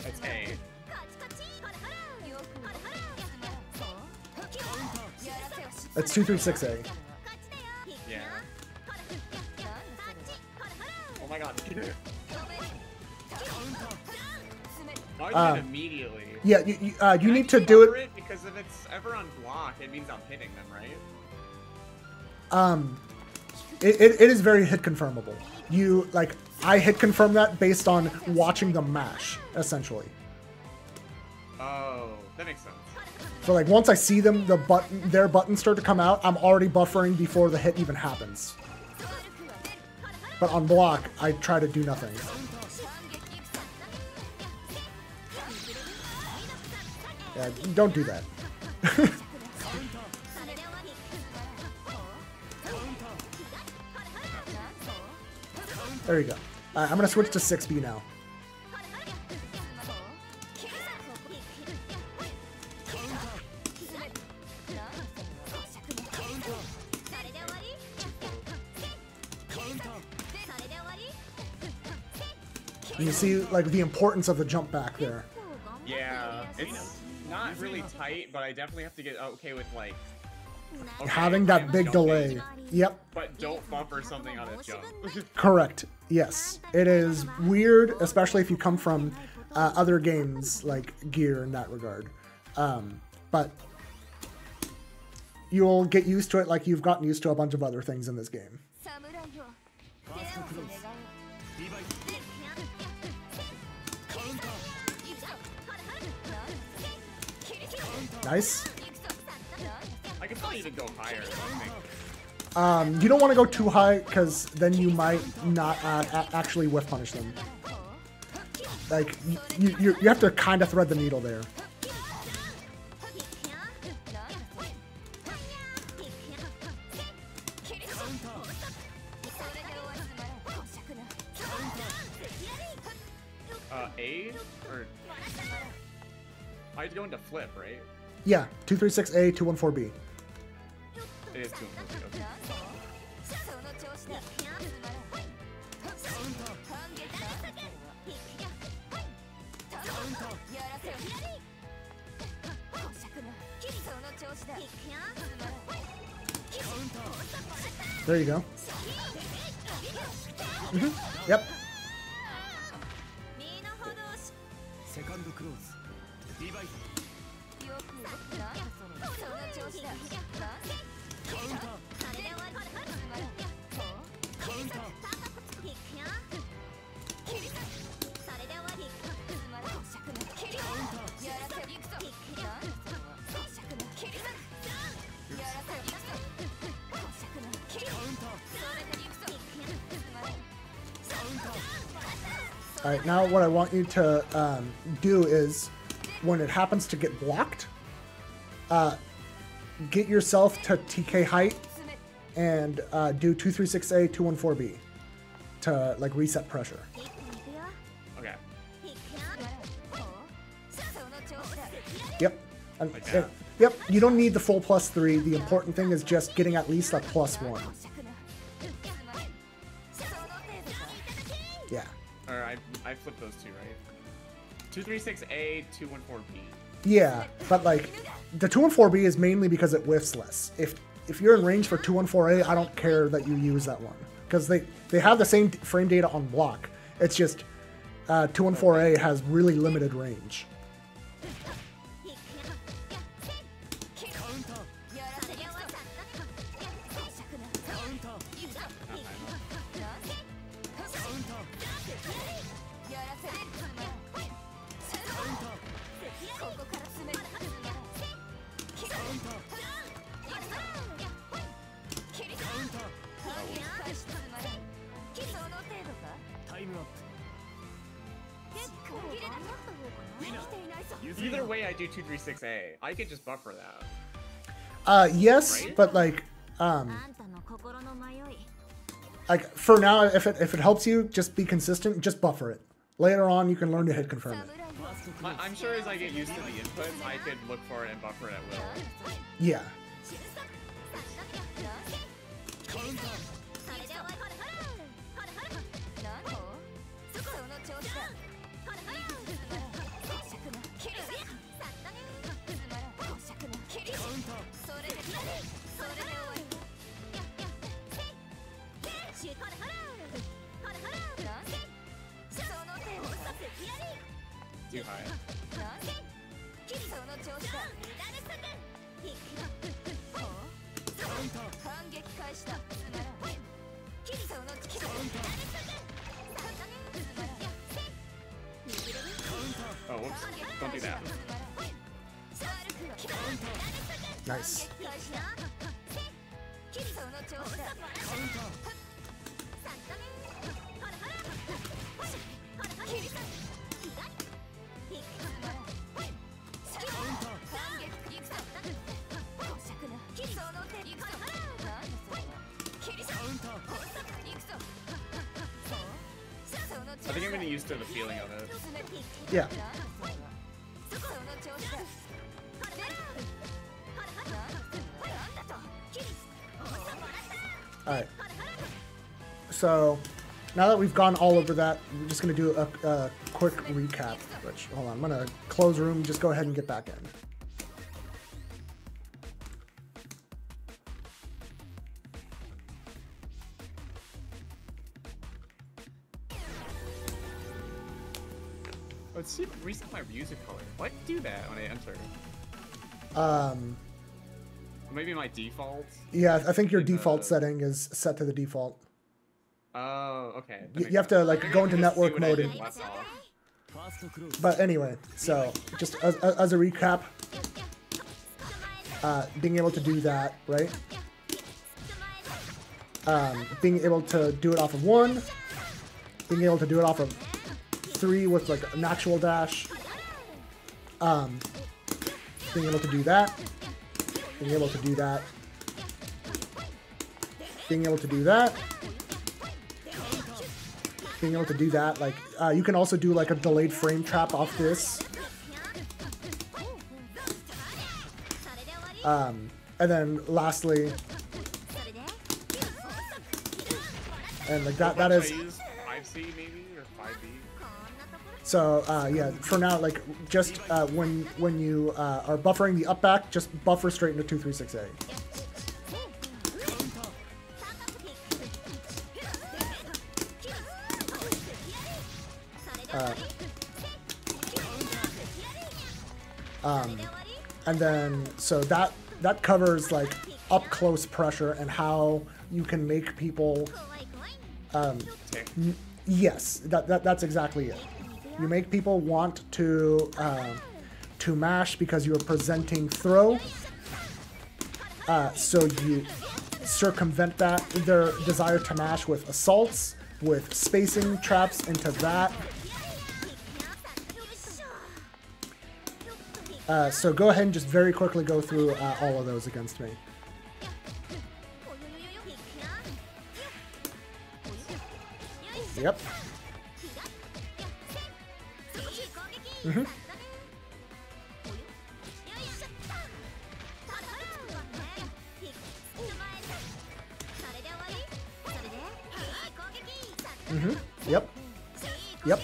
It's A. It's 236A. Yeah. Oh my god. I did it immediately. Yeah, you need to do Cover it. because if it's ever on block, it means I'm hitting them, right? It is very hit confirmable. You, like, I hit confirm that based on watching them mash, essentially. Oh, that makes sense. So like once I see them, their buttons start to come out, I'm already buffering before the hit even happens. But on block, I try to do nothing. Yeah, don't do that. There you go. I'm gonna switch to 6B now. You see, like, the importance of the jump back there. Yeah, it's not really tight, but I definitely have to get okay with, like... Okay, Having that I'm big jumping, delay. Yep. But don't buffer something on a jump. Correct. Yes. It is weird, especially if you come from other games like Gear in that regard. But you'll get used to it like you've gotten used to a bunch of other things in this game. Nice. I could probably even go higher, I think. You don't want to go too high because then you might not actually whiff punish them. Like, you have to kind of thread the needle there. A? Or... I had to go into flip, right? Yeah, 236A, 214B. It is 2 and 4, okay. There you go. Yep. Alright, now what I want you to do is, when it happens to get blocked, get yourself to TK height and do 236A, 214B. to like reset pressure. Okay. Yep. And, Like that. yep. You don't need the full +3. The important thing is just getting at least a +1. Yeah. Or I flipped those two, right? 236A, 214B. Yeah, but like the 214B is mainly because it whiffs less. If you're in range for 214A, I don't care that you use that one because they have the same frame data on block. It's just 214A has really limited range. Either way, I do 236A. I could just buffer that. Yes, Right? but like for now, if it helps you, just be consistent. Just buffer it. Later on, you can learn to hit confirm it. I'm sure as I get used to the inputs, I could look for it and buffer it at will. Yeah. Too high. Oh, whoops. Don't do that. Nice. I think I'm getting used to the feeling of it. Yeah. Alright. So, now that we've gone all over that, we're just going to do a quick recap. Which, hold on, I'm going to close room, just go ahead and get back in. Let's see. Reset my Yuzu color. Why do that when I enter? Maybe my default. Yeah, I think your default setting is set to the default. Oh, okay. You have to like go into network mode. And, Less off. but anyway, so just as a recap, being able to do that, right? Being able to do it off of 1, being able to do it off of 3 with like an actual dash, being able to do that, being able to do that, being able to do that, being able to do that. Like you can also do like a delayed frame trap off this, and then lastly, and like that is. 5C maybe or 5B. So yeah, for now, like just when you are buffering the up back, just buffer straight into 236A. And then so that covers like up close pressure and how you can make people. Yes, that's exactly it. You make people want to mash because you are presenting throw. So you circumvent their desire to mash with assaults, with spacing traps into that. So go ahead and just very quickly go through all of those against me. Yep. Mm-hmm. Mm-hmm. Yep. Yep.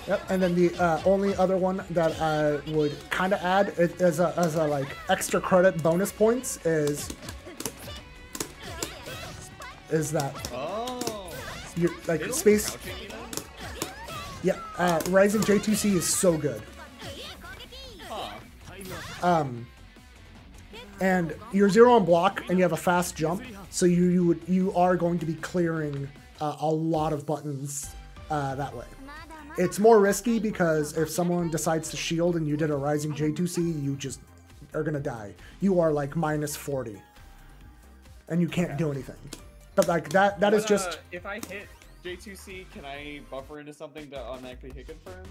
Yep, and then the only other one that I would kind of add as a like extra credit bonus points is that you like space. Yeah, Rising J2C is so good. And you're 0 on block, and you have a fast jump, so you are going to be clearing a lot of buttons that way. It's more risky because if someone decides to shield and you did a Rising J2C, you just are gonna die. You are like minus 40, and you can't do anything. But like that is just. If I hit J2C, can I buffer into something to automatically hit confirm?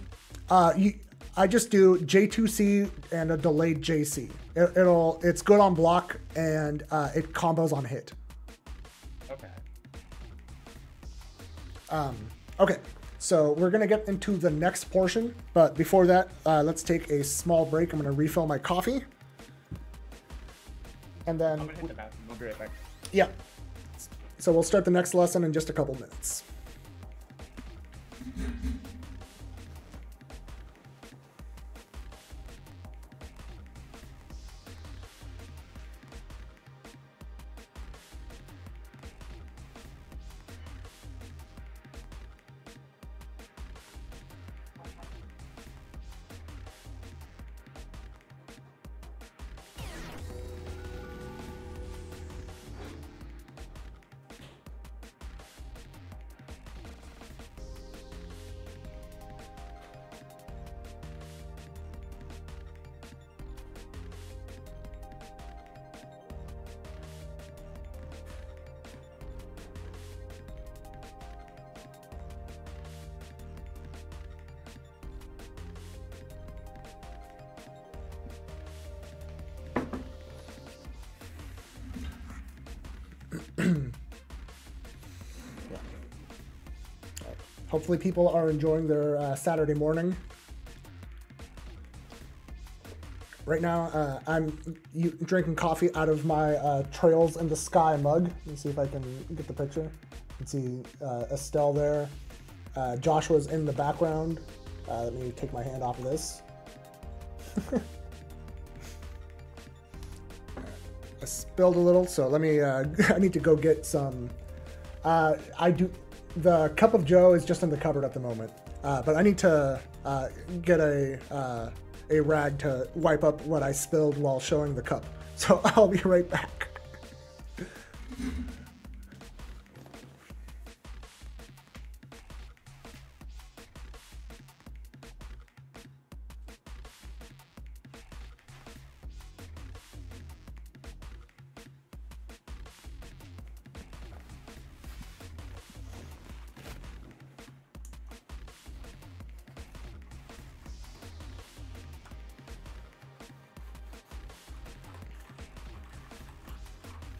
I just do J2C and a delayed JC. It's good on block and it combos on hit. Okay. Okay. So we're gonna get into the next portion, but before that, let's take a small break. I'm gonna refill my coffee, and then I'm gonna hit the bathroom. I'll be right back. Yeah. So we'll start the next lesson in just a couple minutes. Hopefully people are enjoying their Saturday morning. Right now, I'm drinking coffee out of my Trails in the Sky mug. Let me see if I can get the picture. You can see Estelle there. Joshua's in the background. Let me take my hand off of this. I spilled a little, so let me, I need to go get some. The cup of Joe is just in the cupboard at the moment, but I need to get a rag to wipe up what I spilled while showing the cup. So I'll be right back.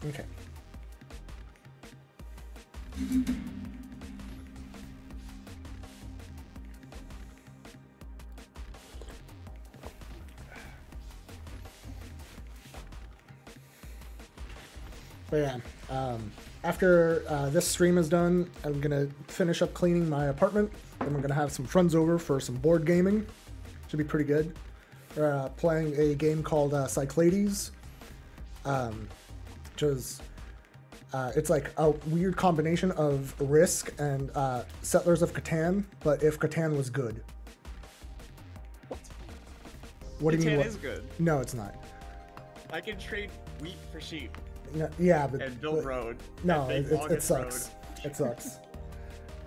Okay. But yeah, after this stream is done, I'm gonna finish up cleaning my apartment. Then we're gonna have some friends over for some board gaming. Should be pretty good. We're playing a game called Cyclades. Which is, it's like a weird combination of Risk and Settlers of Catan, but if Catan was good. What do you mean? Catan is good. No, it's not. I can trade wheat for sheep. No, yeah, but and build road. No, it sucks. It sucks.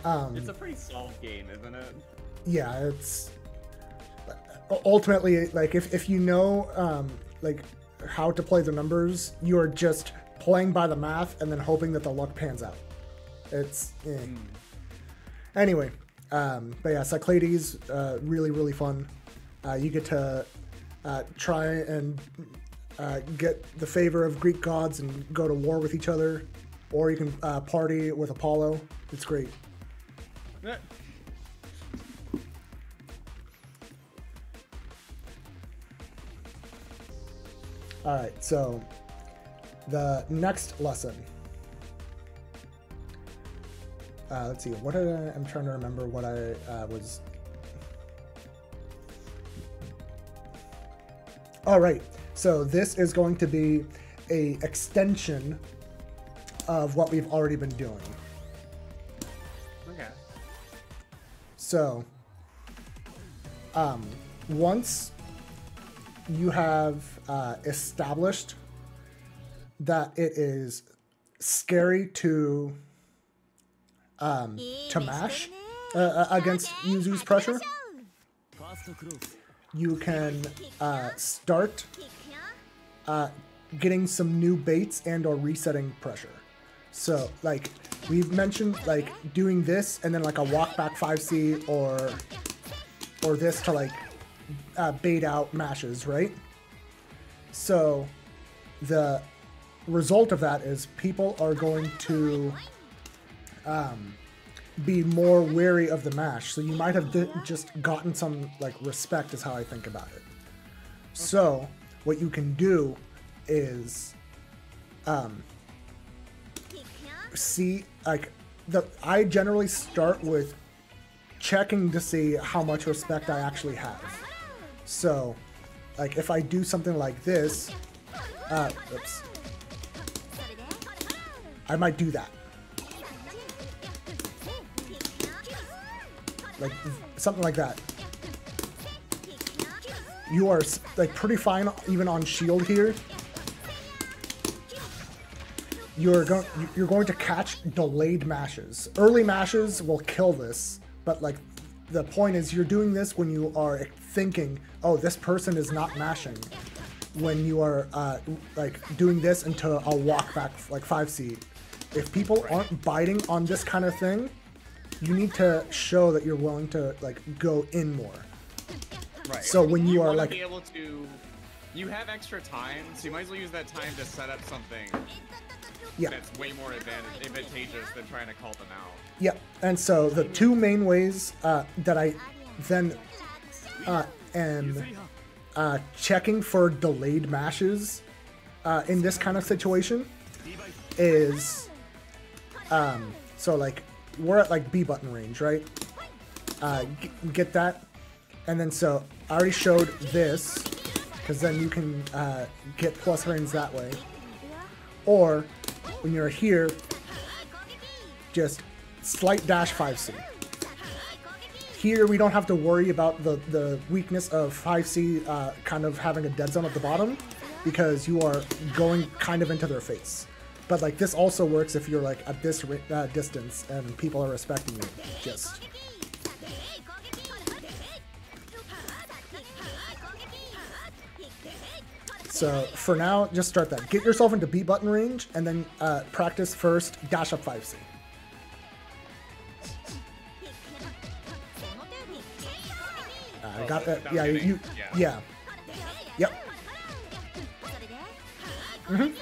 It's a pretty soft game, isn't it? Yeah, it's ultimately like if you know like how to play the numbers, you are just playing by the math and then hoping that the luck pans out. It's Anyway, but yeah, Cyclades, really fun. You get to try and get the favor of Greek gods and go to war with each other, or you can party with Apollo. It's great. Yeah. All right, so the next lesson. Let's see. What did I'm trying to remember what I was. All right. So this is going to be a extension of what we've already been doing. Okay. So, once you have established that it is scary to mash against Yuzu's pressure, you can start getting some new baits and or resetting pressure. So like we've mentioned, like doing this and then like a walk back 5C or this to like bait out mashes, right? So the result of that is people are going to be more wary of the mash. So you might have just gotten some like respect is how I think about it. So what you can do is see like I generally start with checking to see how much respect I actually have. So like if I do something like this, oops, I might do that. Like something like that. You are like pretty fine even on shield here. You're going to catch delayed mashes. Early mashes will kill this, but like the point is you're doing this when you are thinking, oh, this person is not mashing. When you are like doing this into a walk back like 5C. If people aren't biting on this kind of thing, you need to show that you're willing to like go in more. Right. So when you are like be able to, you have extra time, so you might as well use that time to set up something that's way more advantageous than trying to call them out. Yep. And so the two main ways that I then am checking for delayed mashes in this kind of situation is so like we're at like B button range, right? Get that, and then so I already showed this because then you can get plus range that way, or when you're here, just slight dash 5C. Here we don't have to worry about the weakness of 5C kind of having a dead zone at the bottom because you are going kind of into their face. But like this also works if you're like at this distance and people are respecting you. Just. So for now, just start that. Get yourself into B button range and then practice first dash up 5C. I got that. Yeah, yeah. Yep. Mm-hmm.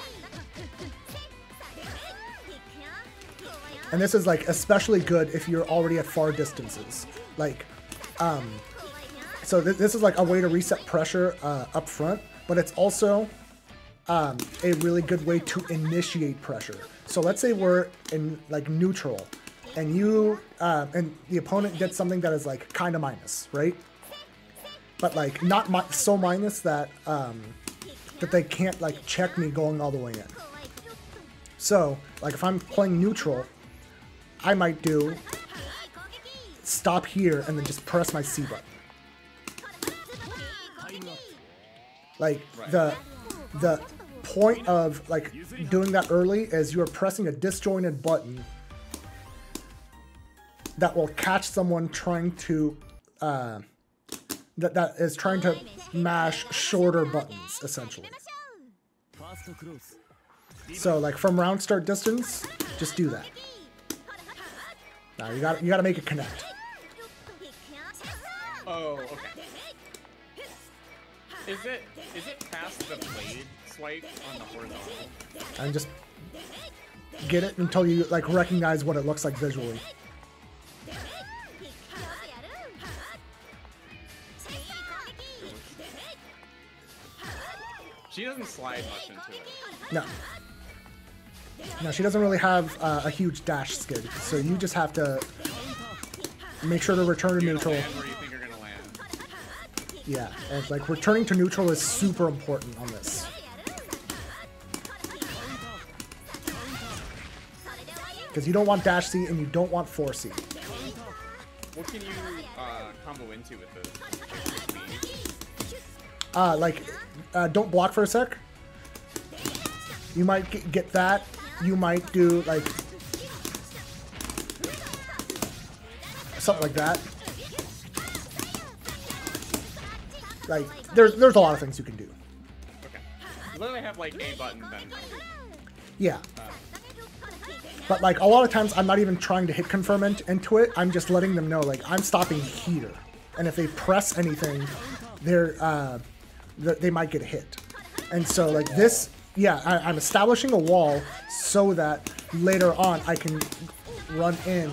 And this is like especially good if you're already at far distances. Like, so this is like a way to reset pressure up front, but it's also a really good way to initiate pressure. So let's say we're in like neutral, and you and the opponent gets something that is like kind of minus, right? But like not so minus that that they can't like check me going all the way in. So like if I'm playing neutral, I might do stop here and then just press my C button. Like the point of like doing that early is you are pressing a disjointed button that will catch someone trying to that is trying to mash shorter buttons essentially. So like from round start distance, just do that. Now you gotta make it connect. Oh, okay. Is it past the blade swipe on the horizontal? And just get it until you like recognize what it looks like visually. She doesn't slide much into it. No. No, she doesn't really have a huge dash skid, so you just have to make sure to return to neutral. Land where you think you're gonna land. Yeah, and like returning to neutral is super important on this. Because you don't want dash C and you don't want 4C. What can you combo into with the Don't block for a sec. You might get that. You might do like something like that. Like there's a lot of things you can do. Okay. You literally have like a button then. Yeah. But like a lot of times I'm not even trying to hit confirm into it. I'm just letting them know like I'm stopping here. And if they press anything, they might get hit. And so like this, yeah, I'm establishing a wall so that later on I can run in.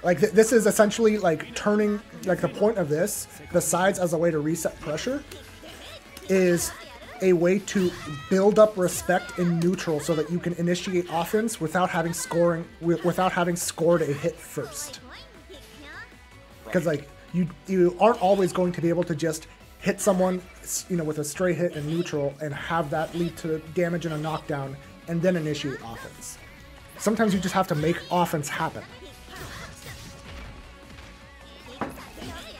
Like this is essentially like turning, like the point of this, besides as a way to reset pressure, is a way to build up respect in neutral so that you can initiate offense without having scored a hit first. Because like you aren't always going to be able to just hit someone, you know, with a stray hit in neutral and have that lead to damage and a knockdown and then initiate offense. Sometimes you just have to make offense happen.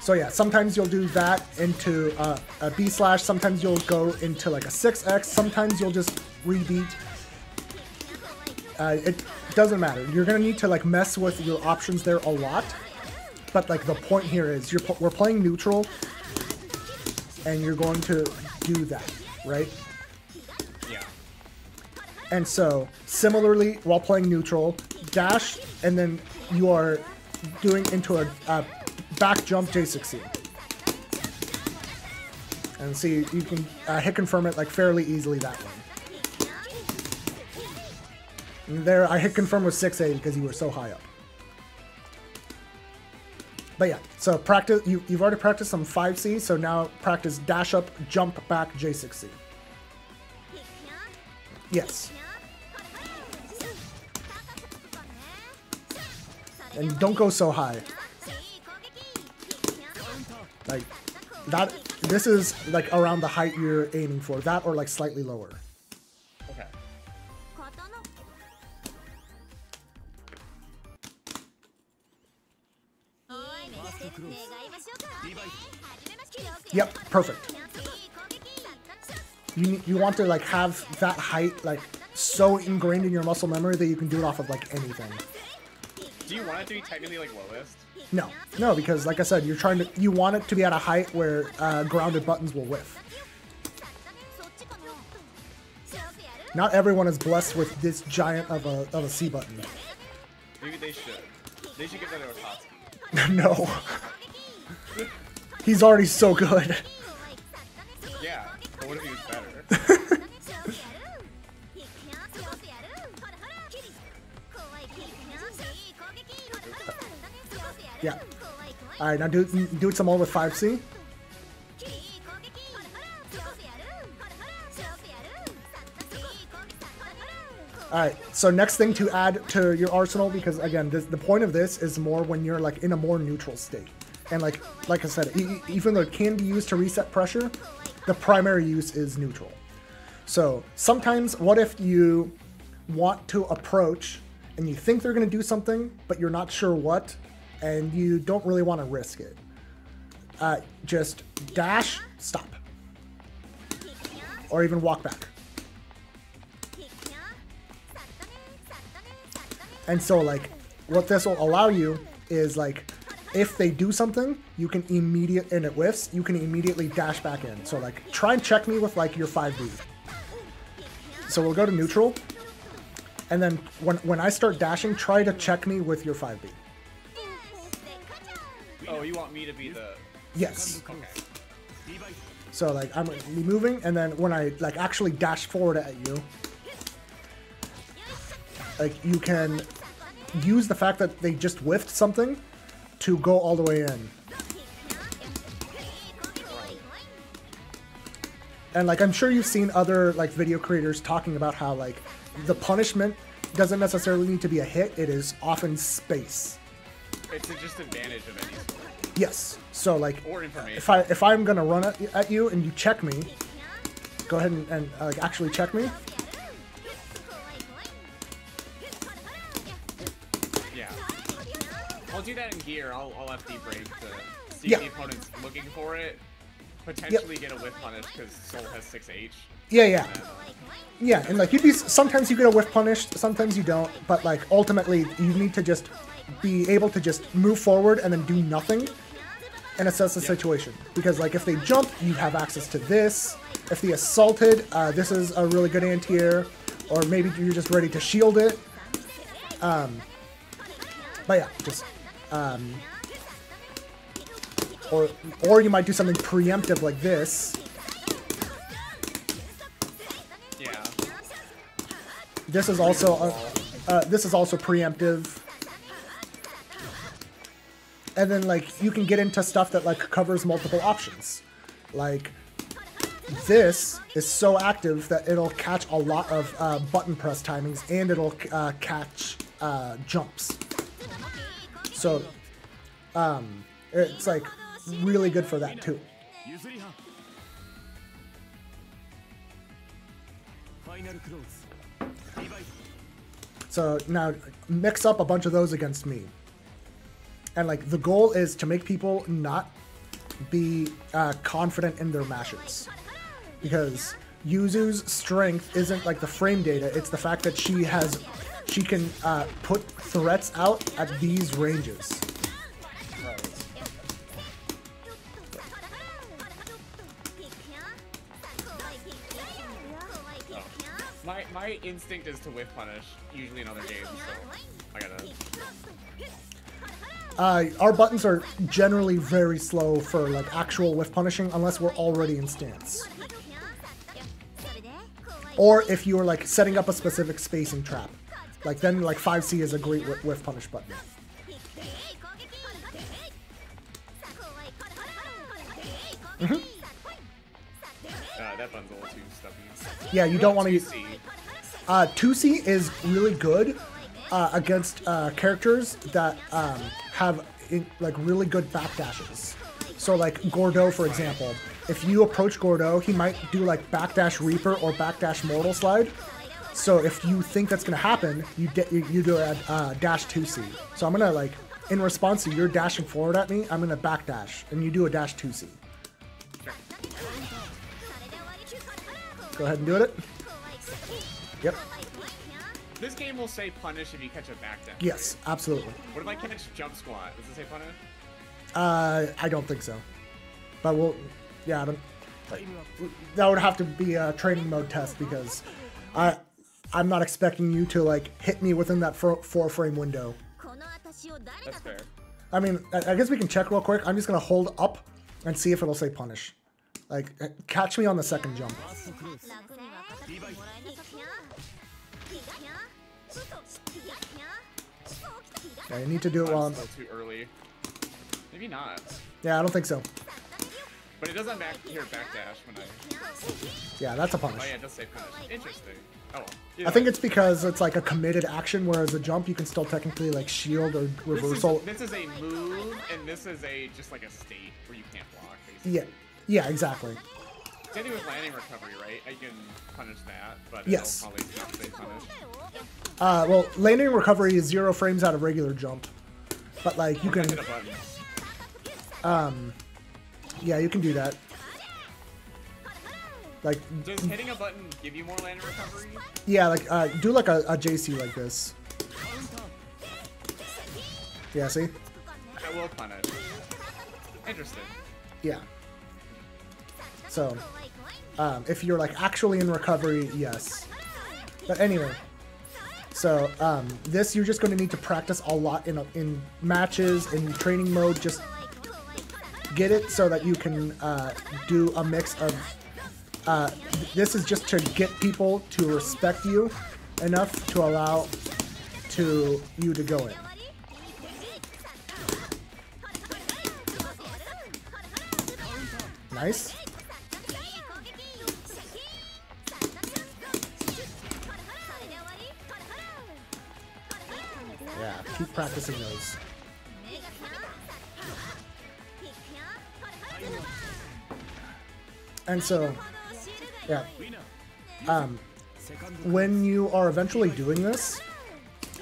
So yeah, sometimes you'll do that into a B slash, sometimes you'll go into like a 6X, sometimes you'll just rebeat. It doesn't matter. You're gonna need to like mess with your options there a lot. But like the point here is we're playing neutral and you're going to do that, right? Yeah. And so similarly, while playing neutral, dash, and then you are doing into a back jump J6C. And see, you can hit confirm it like fairly easily that way. And there, I hit confirm with 6A because you were so high up. But yeah, so practice. You've already practiced some 5C, so now practice dash up, jump back J6C. Yes. And don't go so high. Like that. This is like around the height you're aiming for. That or like slightly lower. Okay. Yep, perfect. You want to like have that height like so ingrained in your muscle memory that you can do it off of like anything. Do you want it to be technically like lowest? No, because like I said, you want it to be at a height where grounded buttons will whiff. Not everyone is blessed with this giant of a C button. Maybe they should. They should give that to Ototsuki. No. He's already so good. Yeah, but what if he was better? Yeah. Alright, now do some more with 5C. Alright, so next thing to add to your arsenal, because again, the point of this is more when you're like in a more neutral state. And like I said, even though it can be used to reset pressure, the primary use is neutral. So sometimes, what if you want to approach and you think they're going to do something, but you're not sure what, and you don't really want to risk it? Just dash, stop. Or even walk back. And so like, what this will allow you is like, if they do something, you can and it whiffs, you can immediately dash back in. So like, try and check me with like your 5B. So we'll go to neutral. And then when I start dashing, try to check me with your 5B. Oh, you want me to be the... Yes. Okay. So like I'm gonna be moving, and then when I like actually dash forward at you, like you can use the fact that they just whiffed something to go all the way in. And like I'm sure you've seen other like video creators talking about how like the punishment doesn't necessarily need to be a hit, it is often space. It's a just advantage of any sort. Yes. So like Or information. if I'm gonna run at you and you check me, go ahead and like actually check me. Yeah. I'll do that in gear. I'll FD break to see Yeah. if the opponent's looking for it. Potentially get a whiff punish because Soul has 6H. Yeah. Yeah, and like sometimes you get a whiff punished, sometimes you don't, but like ultimately you need to just be able to just move forward and then do nothing and assess the situation. Because like if they jump, you have access to this. If they assaulted, this is a really good anti-air, or maybe you're just ready to shield it. But yeah, just or you might do something preemptive like this. Yeah. This is also preemptive. And then like you can get into stuff that like covers multiple options. Like this is so active that it'll catch a lot of button press timings, and it'll catch jumps. So it's like really good for that too. So now mix up a bunch of those against me. And like the goal is to make people not be confident in their mashes. Because Yuzu's strength isn't like the frame data, it's the fact that she can put threats out at these ranges. My instinct is to whiff punish, usually in other games, so I gotta... Our buttons are generally very slow for like actual whiff punishing unless we're already in stance. Or if you are like setting up a specific spacing trap. Like then like 5C is a great whiff punish button. that button's a little too stuffy. Yeah, you don't want to use... 2C. 2C is really good against characters that have like really good backdashes. So like Gordeau, for example, if you approach Gordeau, he might do like backdash Reaper or backdash Mortal Slide. So if you think that's gonna happen, you do a dash 2C. So I'm gonna like, in response to your dashing forward at me, I'm gonna backdash, and you do a dash 2C. Go ahead and do it. Yep. This game will say punish if you catch a backdash. Yes, absolutely. What if I catch jump squat? Does it say punish? I don't think so. But we'll, yeah, I don't, that would have to be a training mode test because I'm not expecting you to like hit me within that 4-frame window. That's fair. I mean, I guess we can check real quick. I'm just gonna hold up and see if it'll say punish. Like, catch me on the second jump. Yeah, you need to do it while I'm... Still too early. Maybe not. Yeah, I don't think so. But it doesn't backdash when I... Yeah, that's a punish. Oh yeah, it does say punish. Interesting. Oh well. I think it's because it's like a committed action, whereas a jump you can still technically like shield or reversal. This is a move, and this is just like a state where you can't block, basically. Yeah, exactly. Same thing with landing recovery, right? I can punish that, but yes. it'll probably not say punish. Well, landing recovery is 0 frames out of regular jump, but like you can. Hit a button. Yeah, you can do that. Like, does hitting a button give you more landing recovery? Yeah, like do like a JC like this. Yeah, see? I will punish. Interesting. Yeah. So, if you're like actually in recovery, yes. But anyway, so this you're just going to need to practice a lot in matches, in training mode. Just get it so that you can do a mix of. This is just to get people to respect you enough to allow you to go in. Nice. Yeah, keep practicing those. And so, yeah, when you are eventually doing this,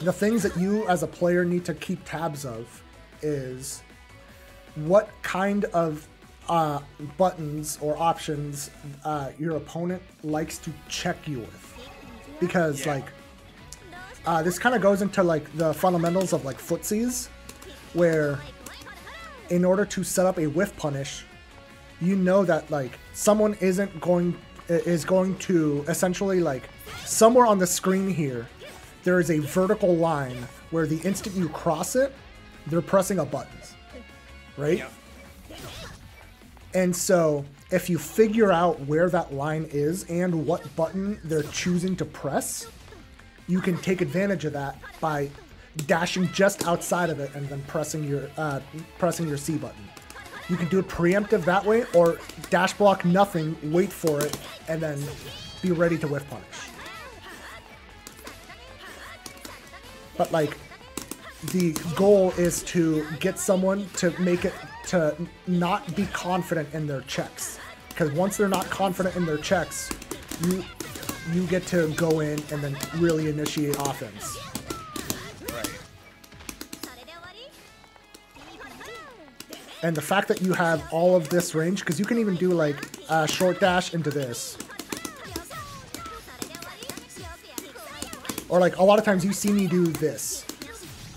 the things that you as a player need to keep tabs of is what kind of buttons or options your opponent likes to check you with. Because, like, this kind of goes into, like, the fundamentals of, like, footsies, where in order to set up a whiff punish, you know that, like, someone is going to essentially, like, somewhere on the screen here, there is a vertical line where the instant you cross it, they're pressing a button, right? Yeah. And so if you figure out where that line is and what button they're choosing to press, you can take advantage of that by dashing just outside of it and then pressing your C button. You can do it preemptive that way, or dash block nothing, wait for it, and then be ready to whiff punish. But, like, the goal is to get someone to make it to not be confident in their checks. Because once they're not confident in their checks, you get to go in and then really initiate offense. And the fact that you have all of this range, because you can even do, like, short dash into this. Or, like, a lot of times you see me do this.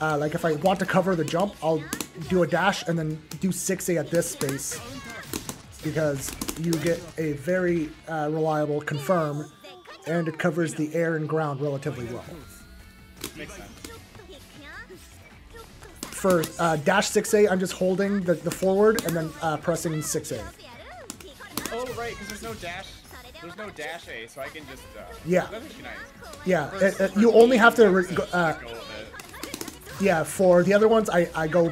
Like, if I want to cover the jump, I'll do a dash and then do 6A at this space. Because you get a very reliable confirm, and it covers the air and ground relatively well. Makes sense. For dash 6A, I'm just holding the forward and then pressing 6A. Oh, right, because there's no dash. There's no dash A, so I can just. Yeah. That's actually nice. Yeah, you only have to. Yeah, for the other ones, I go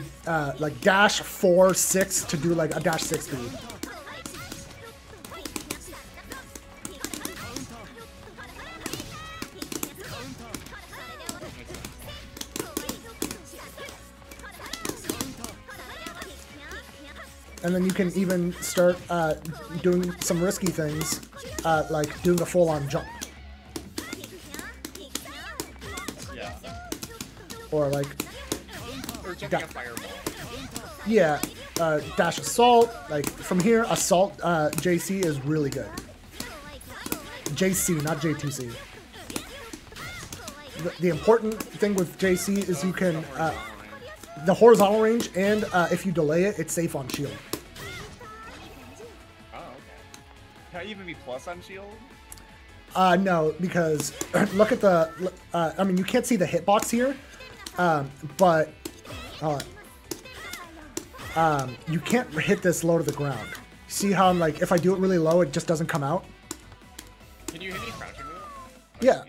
like dash 4, 6 to do like a dash 6B. And then you can even start doing some risky things, like doing a full-on jump. Yeah. Or like... Or jumping a fireball. Yeah, dash assault. Like, from here, assault JC is really good. JC, not J2C. The important thing with JC is you can... the horizontal range, and if you delay it, it's safe on shield. Can I even be plus on shield? No, because look at the... I mean, you can't see the hitbox here, but... you can't hit this low to the ground. See how I'm like, if I do it really low, it just doesn't come out? Can you hit me crouching move? Yeah.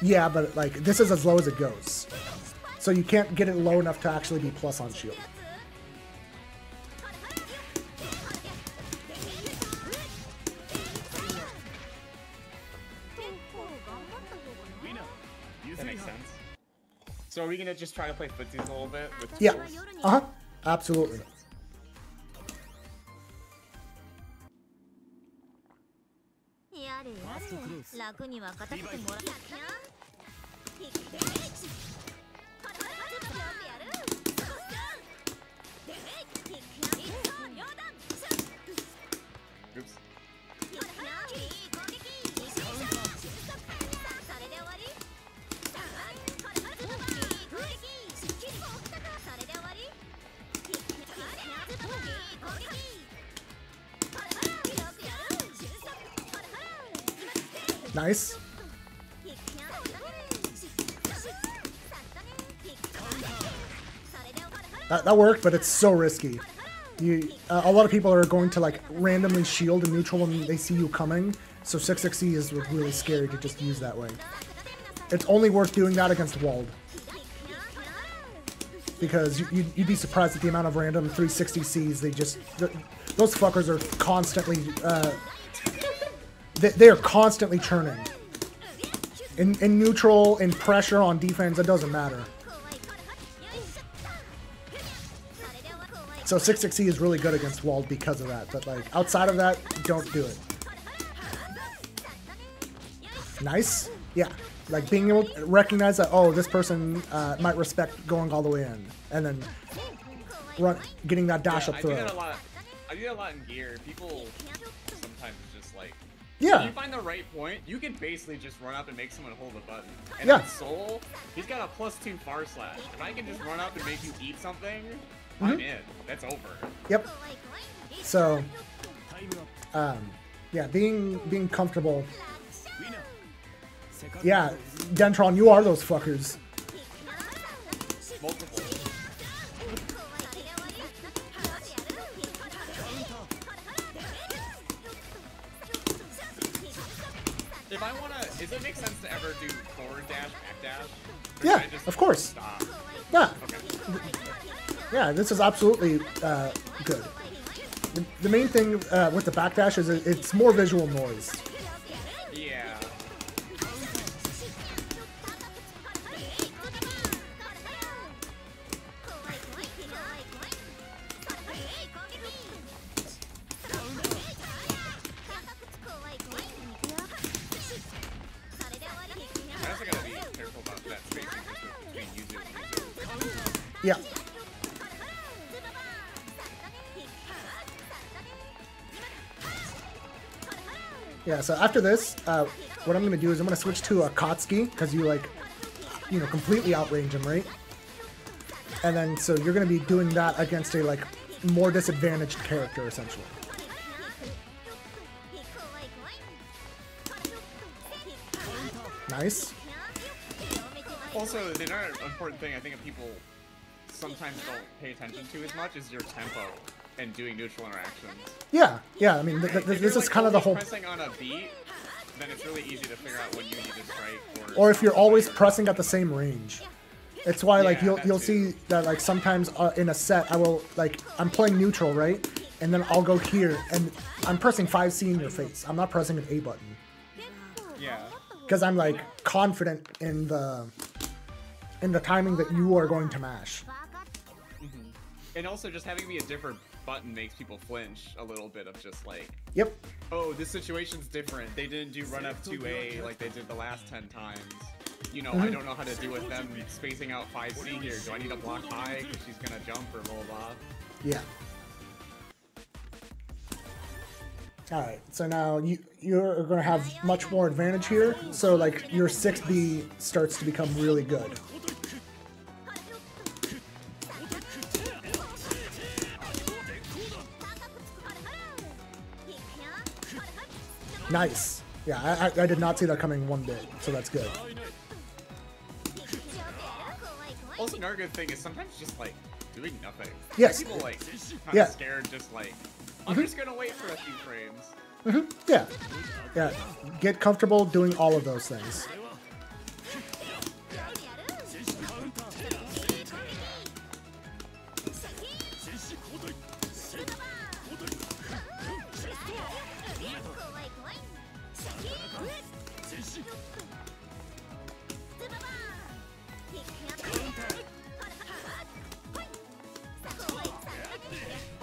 Yeah, but like, this is as low as it goes. So you can't get it low enough to actually be plus on shield. That makes sense. So are we gonna just try to play footsies a little bit with Yeah. tools? Uh-huh. Absolutely. Oops. Nice. That worked, but it's so risky. A lot of people are going to like randomly shield and neutral when they see you coming, so 660 is really scary to just use that way. It's only worth doing that against walled, because you'd be surprised at the amount of random 360Cs they just... Those fuckers are constantly... they are constantly churning. In neutral, in pressure, on defense, it doesn't matter. So 660 is really good against walled because of that, but like outside of that, don't do it. Nice. Yeah. Like being able to recognize that, oh, this person might respect going all the way in, and then getting that dash up throw. I do that a lot in gear. People sometimes just like, yeah. If you find the right point, you can basically just run up and make someone hold a button. And yeah. Soul, he's got a +2 far slash. If I can just run up and make you eat something, I'm in. That's over. Yep. So, yeah, being comfortable. Yeah, Dentron, you are those fuckers. Multiple. If I wanna, does it make sense to ever do forward dash, back dash? Yeah, of course. Stop? Yeah. Okay. Yeah, this is absolutely good. The main thing with the backdash is it's more visual noise. Yeah. I also gotta be careful about that spacing between Yuzu and Yuzu. Yeah. Yeah, so after this, what I'm going to do is I'm going to switch to a Akatsuki, because you, like, you know, completely outrange him, right? And then, so you're going to be doing that against a, like, more disadvantaged character, essentially. Nice. Also, another important thing I think people sometimes don't pay attention to as much is your tempo and doing neutral interactions. Yeah, yeah. I mean, this is kind of the whole. Pressing on a beat, then it's really easy to figure out when you need to strike. Or if you're always pressing at the same range. It's why, like, Yeah, you'll see that, like, sometimes in a set I will, like, I'm playing neutral, right? And then I'll go here and I'm pressing 5C in your face. I'm not pressing an A button. Yeah. Because I'm, like, confident in the timing that you are going to mash. And also just having me a different button makes people flinch a little bit of just like, yep. Oh, this situation's different. They didn't do run up 2A like they did the last 10 times. You know, I don't know how to deal with them spacing out 5C here. Do I need to block high because she's gonna jump or blah blah? Yeah. Alright, so now you're gonna have much more advantage here. So like your 6B starts to become really good. Nice. Yeah, I did not see that coming one bit, so that's good. Also, another good thing is sometimes just like doing nothing. Yes. People like kind of scared, just like I'm just gonna wait for a few frames. Yeah. Yeah. Get comfortable doing all of those things.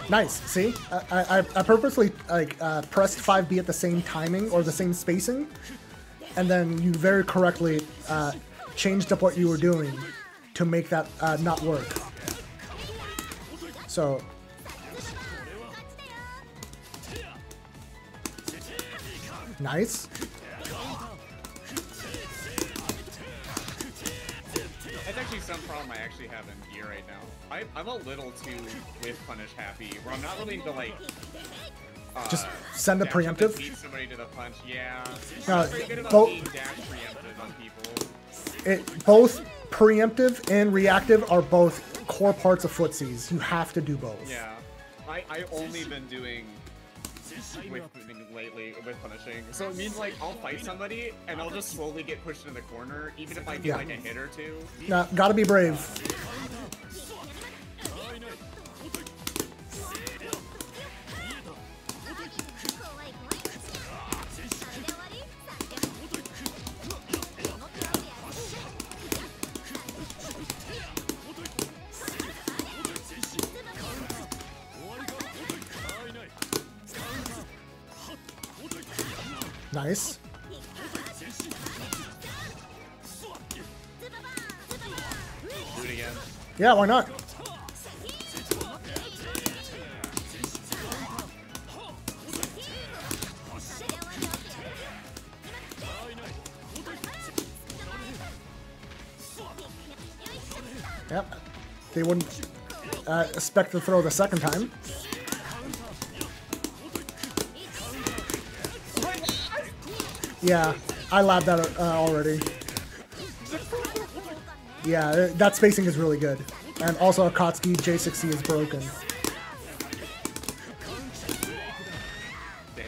Nice. See, I purposely like pressed 5B at the same timing or the same spacing, and then you very correctly changed up what you were doing to make that not work. So. Nice. That's actually some problem I actually have in gear right now. I'm a little too whiff punish happy, where I'm not willing to like just send a preemptive. Beat somebody to the punch, yeah. Both dash preemptive on people. Both preemptive and reactive are both core parts of footsies. You have to do both. Yeah. I only been doing with lately with punishing. So it means like I'll fight somebody and I'll just slowly get pushed in the corner, even if I get like a hit or two. Nah, gotta be brave. Nice. Do it again. Yeah, why not? Yep. They wouldn't expect to throw the second time. Yeah, I labbed that already. Yeah, that spacing is really good. And also Akatsuki J6C is broken. Damn.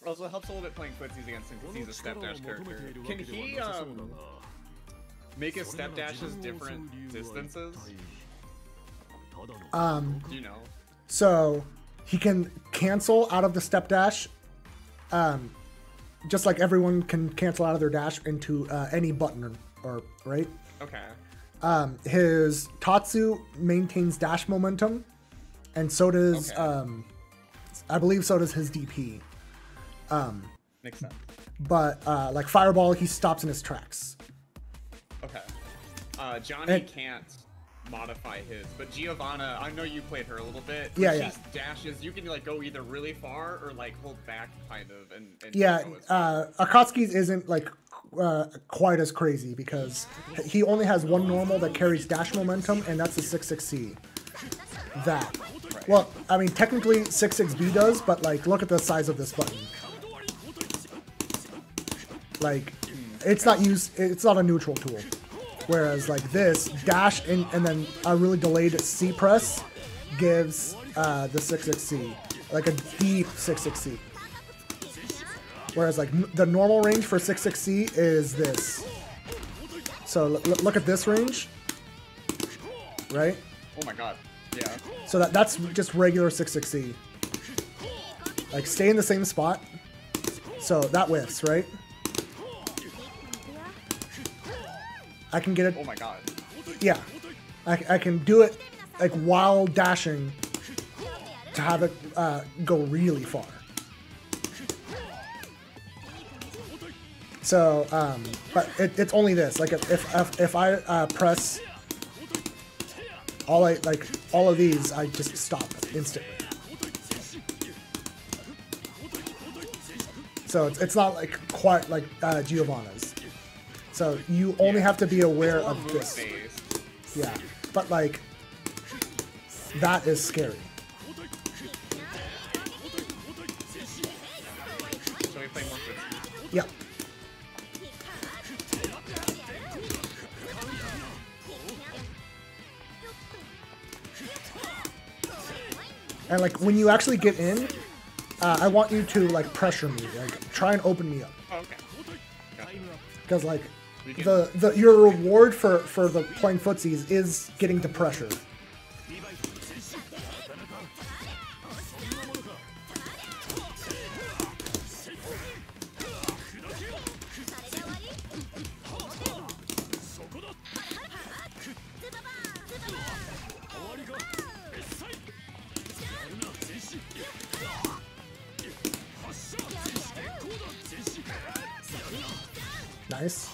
Also, it helps a little bit playing footsies against him because he's a step dash character. Can he make his step dashes different distances? Do you know? So he can cancel out of the step dash. Just like everyone can cancel out of their dash into any button or right. Okay. His Tatsu maintains dash momentum, and so does I believe so does his DP. Makes sense. But like Fireball, he stops in his tracks. Okay. Johnny can't modify his, but Giovanna, I know you played her a little bit. Yeah, she's dashes, you can like go either really far or like hold back kind of and yeah, go as far. Akatsuki's isn't like quite as crazy because he only has one normal that carries dash momentum, and that's the 6-6C. That. Right. Well, I mean, technically 6-6B does, but like, look at the size of this button. Like, it's not used. It's not a neutral tool. Whereas like this dash and then a really delayed C press gives the 6-6C, like a deep 6-6C. Whereas like the normal range for 6-6C is this. So look at this range, right? Oh my god, yeah. So that's just regular 6-6C. Like stay in the same spot. So that whiffs, right? I can get it. Oh my god. Yeah, I can do it like while dashing to have it go really far. So, but it's only this. Like if I press all of these, I just stop instantly. So it's not like quite like Giovanna's. So you only have to be aware of this. Yeah, but like that is scary. So we play more footsies. Yeah. And like when you actually get in, I want you to like pressure me, like try and open me up. Oh, okay. Because like your reward for the playing footsies is getting to pressure. Nice.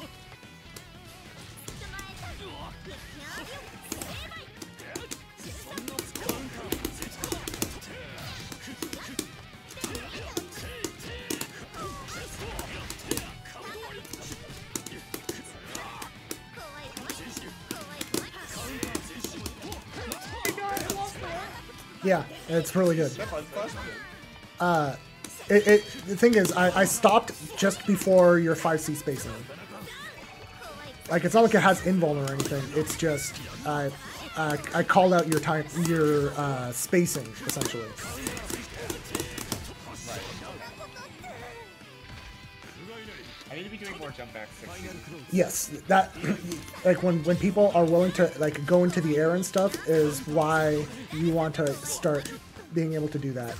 Yeah, it's really good. The thing is, I stopped just before your 5C spacing. Like, it's not like it has invuln or anything. It's just, I I called out your time, your spacing essentially. Right. I need to be doing more jump back 60. Yes, that like when people are willing to like go into the air and stuff is why you want to start being able to do that.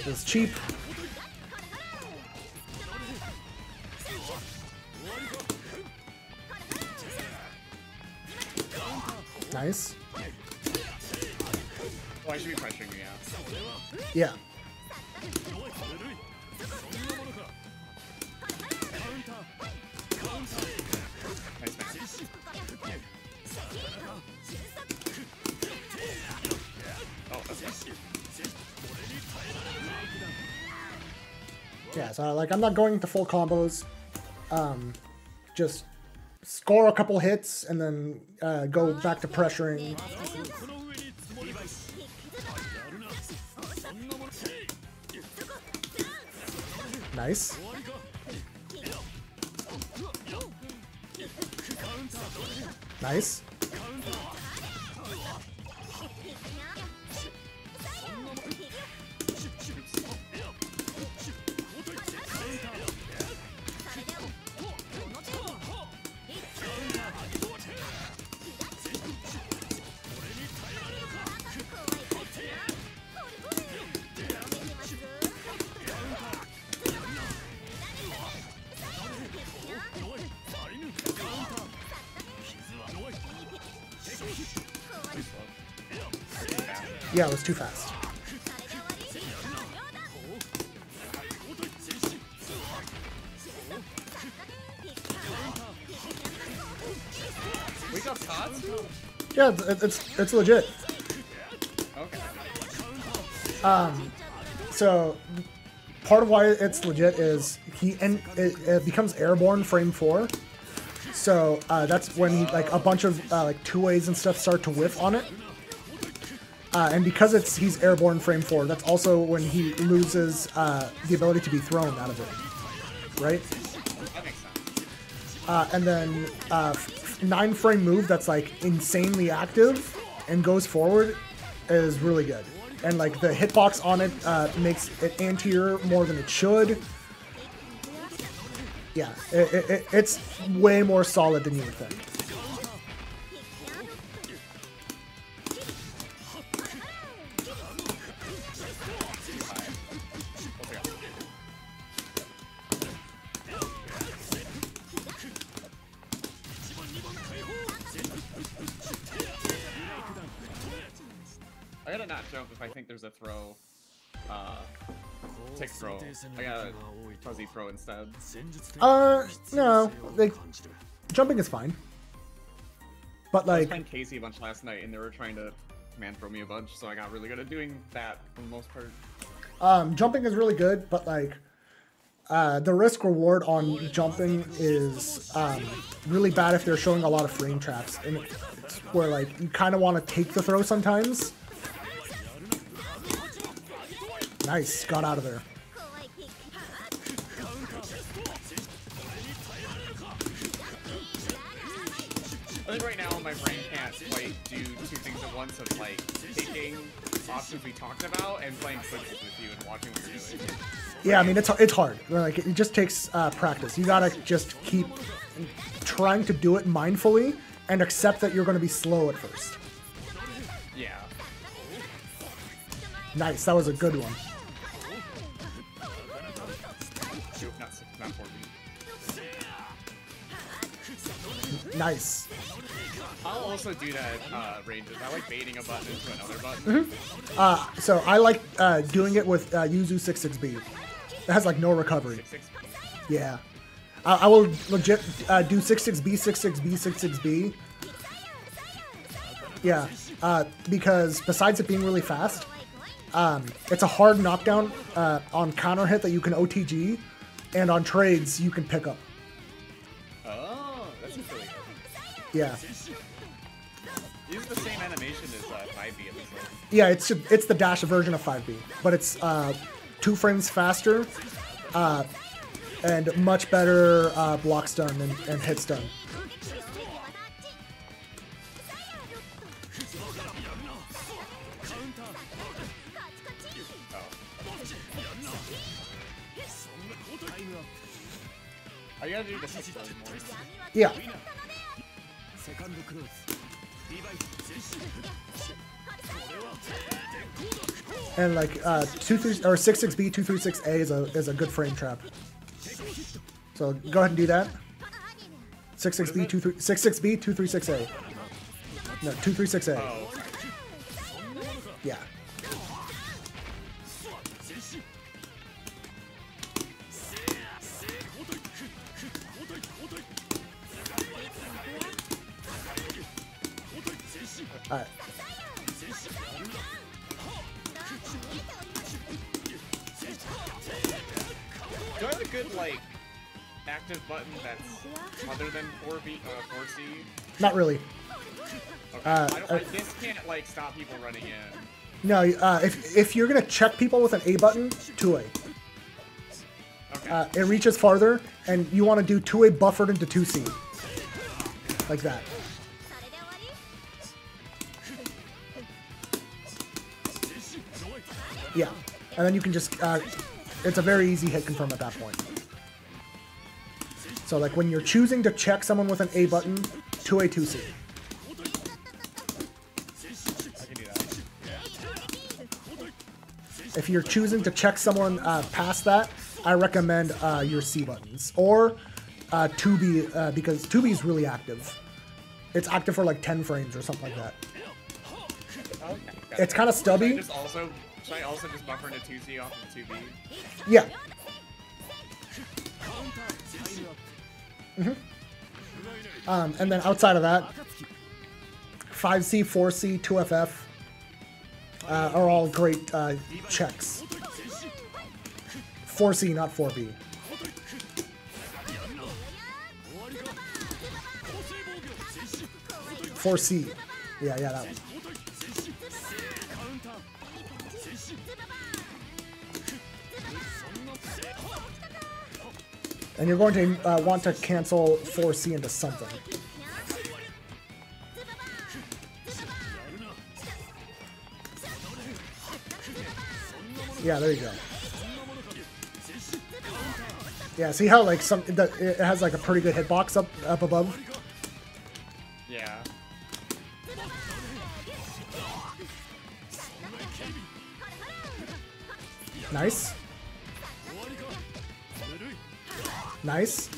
It's cheap. Nice. Oh, I should be pressuring you, Yeah. Nice man. Oh, that's nice. Yeah, so like I'm not going into full combos. Just score a couple hits and then go back to pressuring. Nice. Nice. Yeah, it was too fast. We got Tatsu? Yeah, it's legit. Okay. So part of why it's legit is it becomes airborne frame 4. So that's when he, like a bunch of like 2As and stuff start to whiff on it. And because he's airborne frame 4, that's also when he loses the ability to be thrown out of it, right? That makes sense. And then 9 frame move that's like insanely active and goes forward is really good. And like the hitbox on it makes it anti-air more than it should. Yeah, it's way more solid than you would think. I gotta not jump if I think there's a throw. Tick throw. I gotta fuzzy throw instead. No, like jumping is fine. But I was like, playing Casey a bunch last night, and they were trying to man throw me a bunch, so I got really good at doing that for the most part. jumping is really good, but like, the risk reward on jumping is really bad if they're showing a lot of frame traps, and it's where like you kind of want to take the throw sometimes. Nice, got out of there. I think right now my brain can't quite do two things at once of like taking options we talked about and playing football with you and watching what you're doing. Yeah, I mean it's hard. Like it just takes practice. You gotta just keep trying to do it mindfully and accept that you're gonna be slow at first. Yeah. Nice, that was a good one. Shoot, not 14. Nice. I'll also do that ranges. I like baiting a button into another button. So I like doing it with Yuzu 66B. It has like no recovery. 6. Yeah. I will legit do 66B, 66B, 66B. Yeah. Because besides it being really fast, it's a hard knockdown on counter hit that you can OTG, and on trades you can pick up. Oh, that's really good. Yeah. Use the same animation as 5B. It looks like. Yeah, it's the dash version of 5B, but it's 2 frames faster and much better block stun and hit stun. Are you gonna do the hit stun more? Yeah. And like 66B 236A is a good frame trap. So go ahead and do that. 66B 236A. No, 236A. Oh, sorry. Yeah. Alright. Do I have a good, like, active button that's other than 4B, 4C? Not really. Okay. This can't, like, stop people running in. No, if you're gonna check people with an A button, 2A. Okay. It reaches farther, and you want to do 2A buffered into 2C. Like that. Yeah. And then you can just, it's a very easy hit confirm at that point. So like when you're choosing to check someone with an A button, 2A, 2C. I can do that. If you're choosing to check someone past that, I recommend your C buttons. Or 2B, because 2B is really active. It's active for like 10 frames or something like that. Okay. It's kind of stubby. Should I also just buffer into 2C off of 2B? Yeah. And then outside of that, 5C, 4C, 2FF are all great checks. 4C, not 4B. 4C. Yeah, that one. And you're going to want to cancel 4C into something. Yeah, there you go. Yeah, see how like it has like a pretty good hitbox up above? Yeah. Nice. Nice.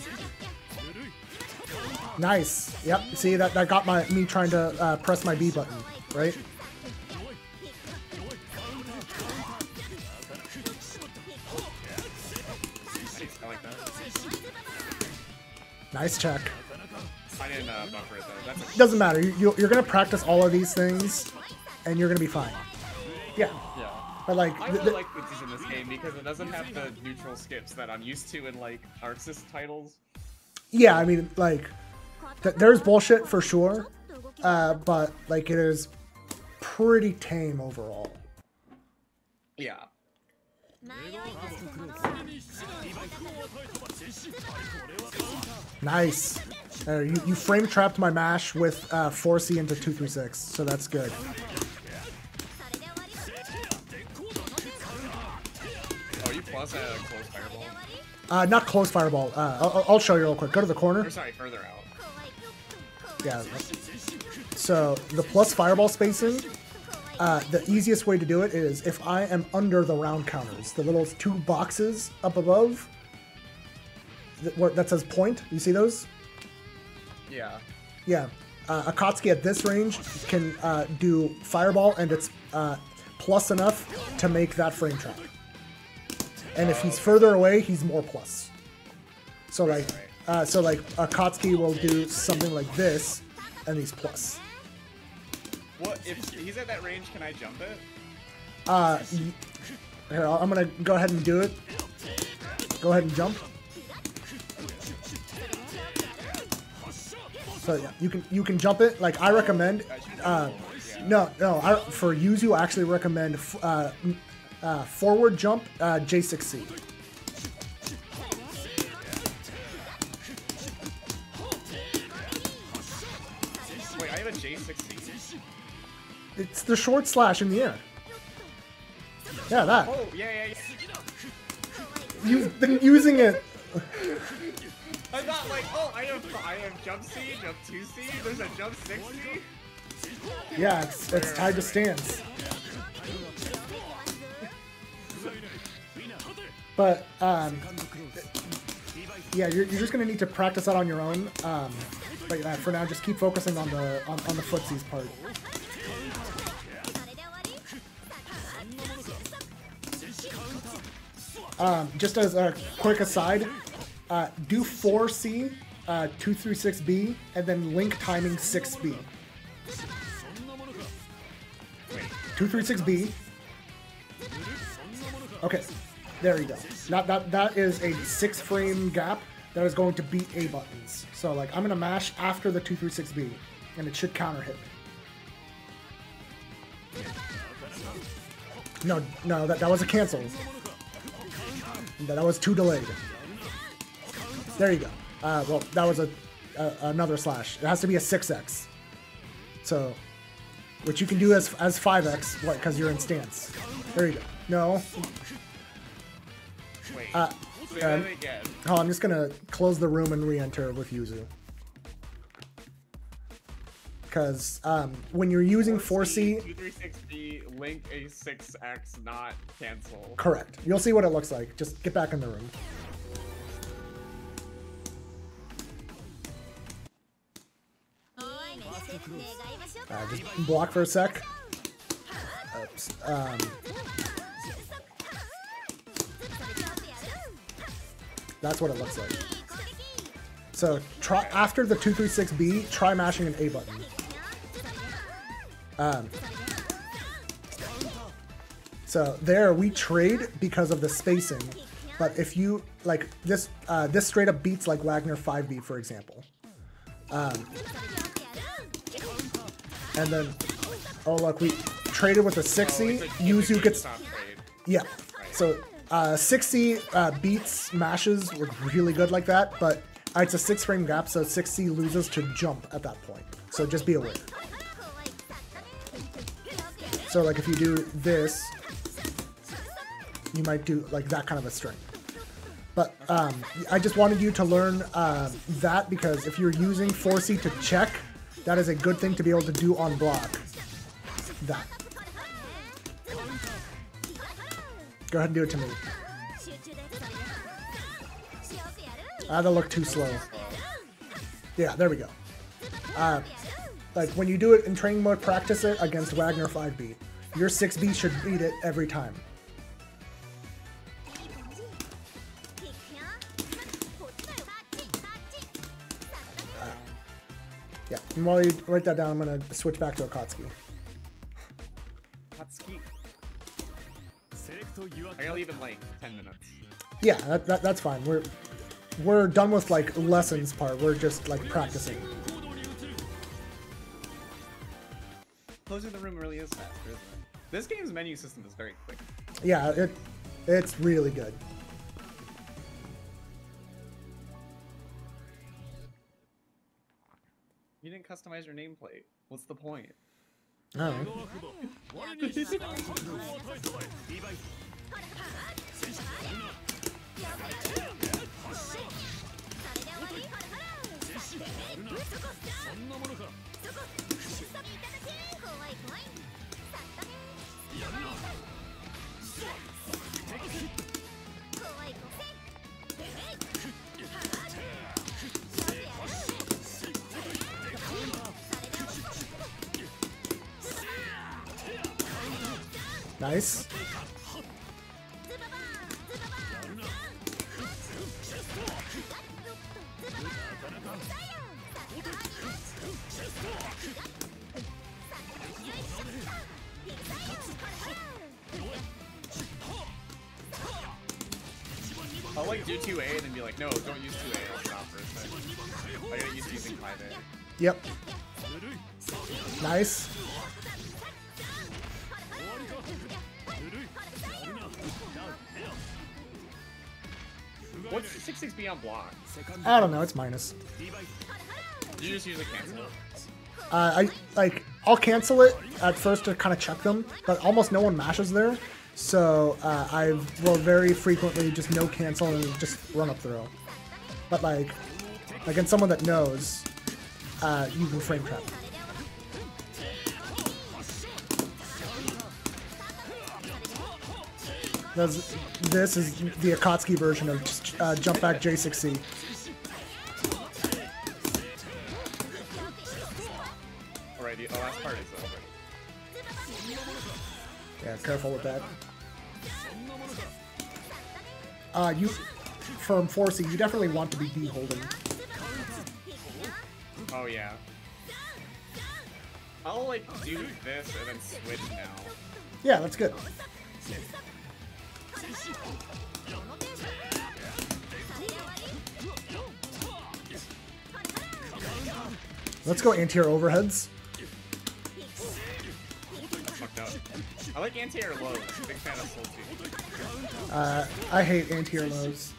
Nice. Yep. See that got me trying to press my B button, right? I like that. Nice check. I didn't buffer it though. That's a Doesn't matter. You're gonna practice all of these things, and you're gonna be fine. Yeah. yeah. But like, I really like Utsu's in this game because it doesn't have the neutral skips that I'm used to in like Arc Sys titles. yeah, I mean, like, there's bullshit for sure, but like it is pretty tame overall. Yeah. Nice. You frame trapped my mash with 4C into 236, so that's good. Oh, you plus a close fireball? Not close fireball. I'll show you real quick. Go to the corner. Or sorry, further out. Yeah. So the plus fireball spacing, the easiest way to do it is if I am under the round counters, the little 2 boxes up above that says point. You see those? Yeah. Yeah. Akatsuki at this range can do fireball, and it's plus enough to make that frame trap. And if he's further away, he's more plus. So like, Akatsuki will do something like this, and he's plus. What if he's at that range? Can I jump it? Here, I'm gonna go ahead and do it. Go ahead and jump. So yeah, you can jump it. Like I recommend. No, for Yuzu, I actually recommend forward jump J6C. Wait, I have a J6C. It's the short slash in the air. Yeah, that. Oh, yeah. You've been using it. I'm not like, oh, I have jump C, jump 2C, there's a jump 6C. Yeah, it's tied to stance. But yeah, you're just gonna need to practice that on your own. But for now, just keep focusing on the footsies part. Just as a quick aside, do 4C, 236B, and then link timing 6B. 236B. Okay, there you go. That is a 6-frame gap that is going to beat A buttons. So like I'm gonna mash after the 236B, and it should counter hit me. No, that was a cancel. That was too delayed. There you go. Well, that was another slash. It has to be a 6x. So, which you can do as 5x, what? Because you're in stance. There you go. No. Wait. Say that again. Oh, I'm just gonna close the room and re-enter with Yuzu. Because when you're using 4C, 236B, link a 6x, not cancel. correct. You'll see what it looks like. Just get back in the room. Just block for a sec. Oops. That's what it looks like. So try after the 236B, try mashing an A button. So there we trade because of the spacing, but if you like this, this straight up beats like Wagner 5B, for example. And then, oh look, we traded with a 6C. Yuzu gets, yeah. So 6C beats mashes were really good like that, but it's a 6-frame gap, so 6C loses to jump at that point. So just be aware. So like if you do this, you might do like that kind of a string. But I just wanted you to learn that because if you're using 4C to check, that is a good thing to be able to do on block. That. Go ahead and do it to me. That'll look too slow. Yeah, there we go. Like when you do it in training mode, practice it against Wagner 5B. Your 6B should beat it every time. Yeah, and while you write that down, I'm going to switch back to Akatsuki. Akatsuki. I gotta leave in like 10 minutes. Yeah, that's fine. We're done with like lessons part. We're just like practicing. Closing the room really is faster, isn't it? This game's menu system is very quick. Yeah, it's really good. You didn't customize your nameplate. What's the point? Oh. Nice. I'll like do 2A and then be like, no, don't use 2A, I'll stop for a second. I gotta use using 5A. Yep. Nice. What's 6-6B on block? I don't know. It's minus. You just use a cancel. I'll cancel it at first to kind of check them, but almost no one mashes there, so I will very frequently just no cancel and just run up throw. But like against someone that knows, you can frame trap. This is the Akatsuki version of jump back J6C. Alrighty, the last part is over. Yeah, careful with that. You from 4C, you definitely want to be D holding. Oh yeah. I'll like do this and then switch now. Yeah, that's good. Let's go anti-air overheads. Fucked up. I like anti-air lows. Big fan of Soul Team. I hate anti-air lows.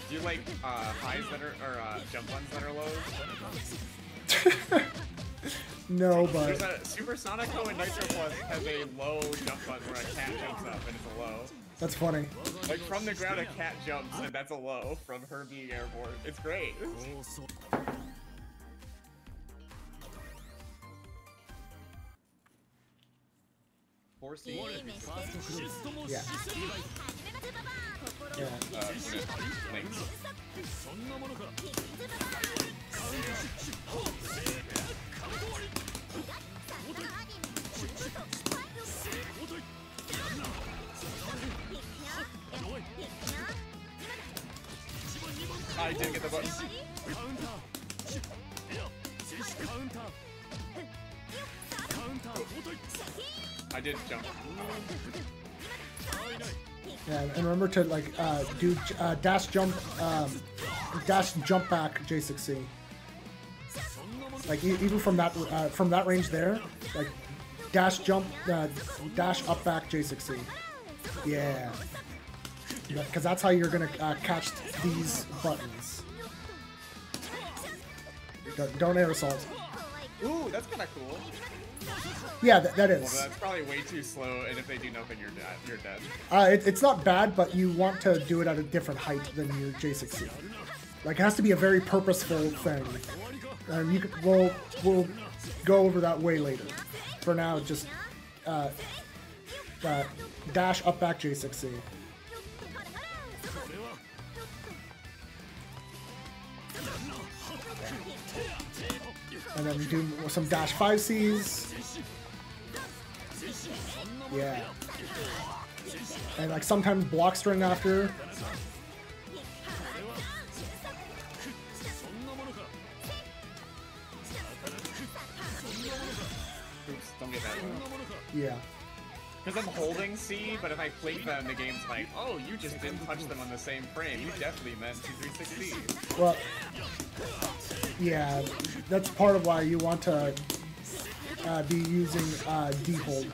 Do you like highs that are or jump ones that are lows? No, but There's a Supersonico in Nitro Plus has a low jump button where a cat jumps up and it's a low. that's funny. Like from the ground a cat jumps and that's a low from her being airborne. It's great. Four C. Yeah. Yeah. Links. I did get the button. I did jump. Yeah, and remember to like do dash jump back J6C. Like even from that range there, like dash jump dash up back J6C. Yeah, because that's how you're gonna catch these buttons. Don't air assault. Ooh, that's kind of cool. Yeah, that is. Well, that's probably way too slow, and if they do nothing, you're dead. You're dead. It's not bad, but you want to do it at a different height than your J6C. Like, it has to be a very purposeful thing. And we'll go over that way later. For now, just dash up back J6C. And then do some dash 5Cs. Yeah. And like sometimes block string after. Oops, don't get that. Yeah. Because I'm holding C, but if I plate them, the game's like, oh, you just didn't touch them on the same frame. You definitely meant 2-3-6-D. Well, yeah, that's part of why you want to be using D-hold.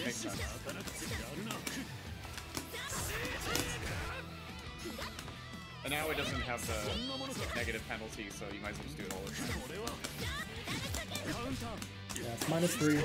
Makes sense. And now it doesn't have the negative penalty, so you might as well just do it all the time. Yeah, it's -3.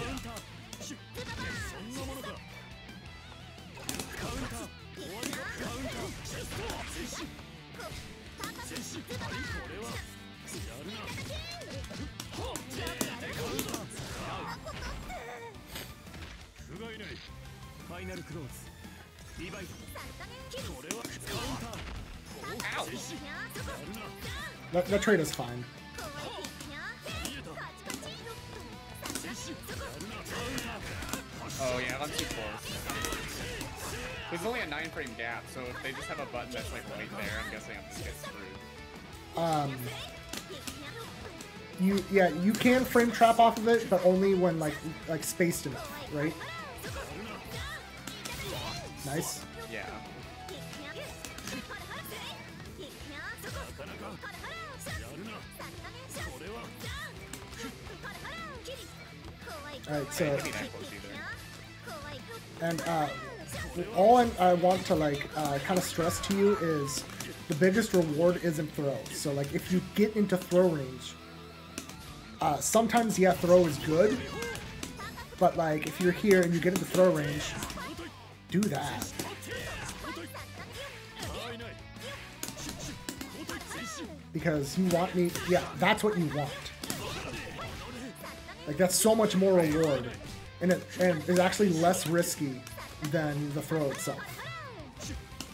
Ow! That trade is fine. Oh yeah, I'm too close. There's only a 9-frame gap, so if they just have a button that's like right there, I'm guessing I'm just get screwed. You can frame trap off of it, but only when like spaced enough, right? Nice. Yeah. Alright, so, Can't be that close either. and all I want to like kind of stress to you is the biggest reward isn't throw. So like if you get into throw range, sometimes yeah, throw is good, but like if you're here and you get into throw range, do that. Because you want me, yeah, that's what you want. Like that's so much more reward, and it's actually less risky than the throw itself.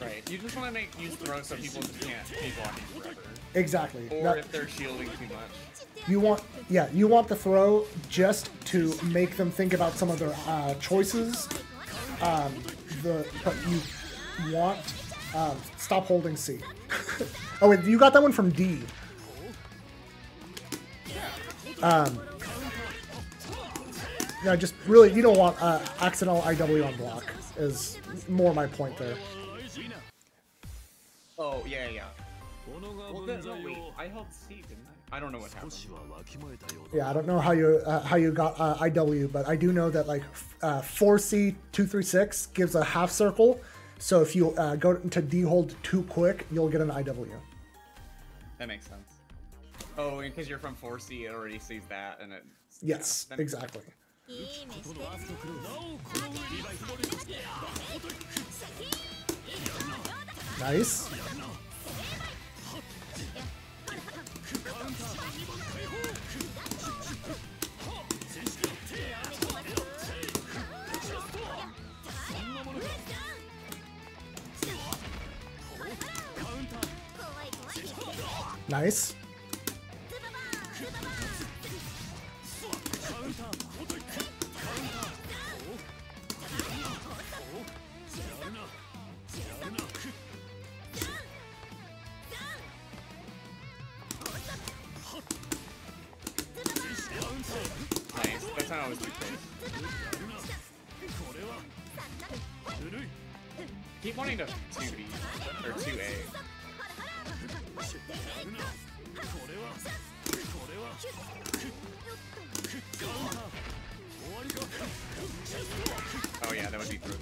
Right. You just want to use throw so people just can't keep blocking forever. Exactly. Or if they're shielding too much. You want the throw just to make them think about some of their choices. But you want stop holding C. Oh wait, you got that one from D. Yeah, just really, you don't want accidental IW on block, is more my point there. Oh, yeah. Well, then, no, wait, I held C, didn't I? I don't know what happened. Yeah, I don't know how you got IW, but I do know that like 4C 236 gives a half circle, so if you go into D hold too quick, you'll get an IW. That makes sense. Oh, and because you're from 4C, it already sees that, and it... Yes, yeah, exactly. Nice. Nice. Nice. That's not always too close. Keep wanting to 2B or 2A. Oh yeah, that would be gross.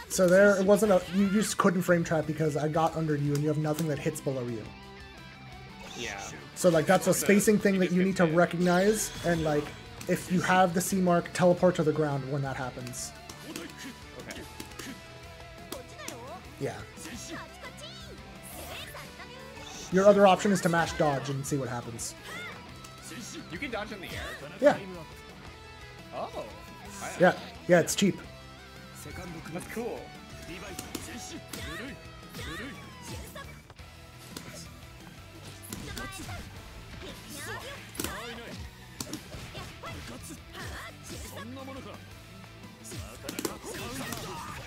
So there, it wasn't a. You just couldn't frame trap because I got under you, and you have nothing that hits below you. Yeah. So like that's a spacing thing that you need to recognize, and like if you have the C mark, teleport to the ground when that happens. Okay. Yeah. Your other option is to mash dodge and see what happens. You can dodge in the air? Yeah. Oh. Yeah, it's cheap. That's cool.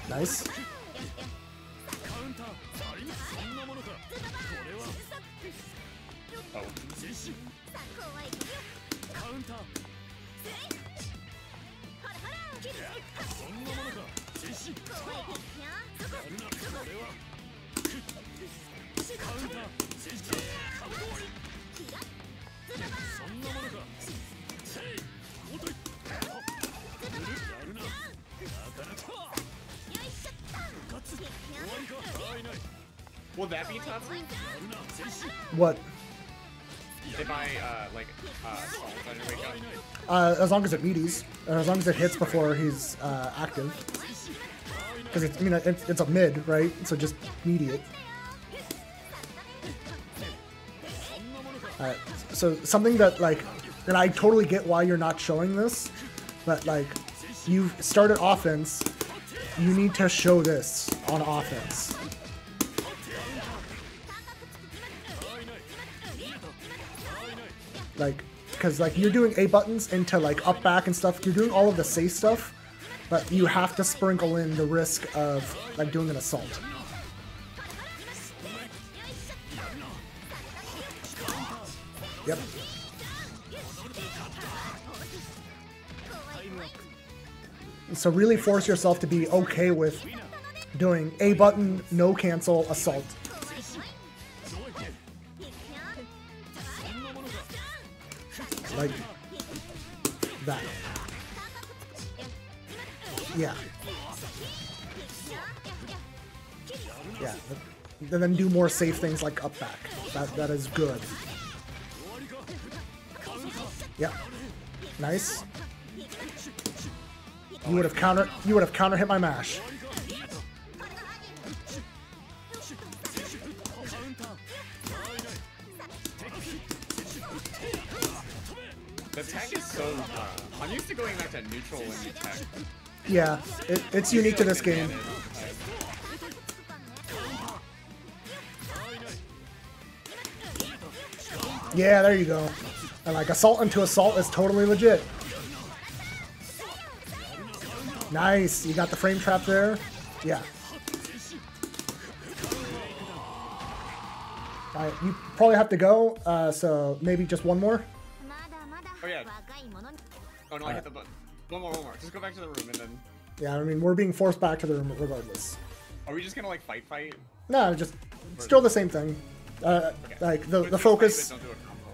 Nice. Oh. Will that be tough? What? If I, assault on your wake up? As long as it meaties, or as long as it hits before he's active. Because it's, I mean, it's a mid, right? So just meaty it. So something that like, and I totally get why you're not showing this, but like, you started offense, you need to show this on offense. Like, because like you're doing A buttons into like up back and stuff, you're doing all of the safe stuff, but you have to sprinkle in the risk of like doing an assault. Yep. So really force yourself to be okay with doing A button, no cancel, assault. Like that. Yeah. Yeah. And then do more safe things like up back. That is good. Yep. Nice. You would have counter hit my mash. The tech is so I'm used to going back to neutral when you tech. Yeah, it's unique to this game. Yeah, there you go. And like assault into assault is totally legit. Nice, you got the frame trap there. Yeah. Alright, you probably have to go, so maybe just one more. Oh yeah. Oh no, I hit the button. One more. Just go back to the room and then... Yeah, I mean, we're being forced back to the room regardless. Are we just gonna like fight? No, just still the same thing. Okay. Like the focus. Don't do a combo.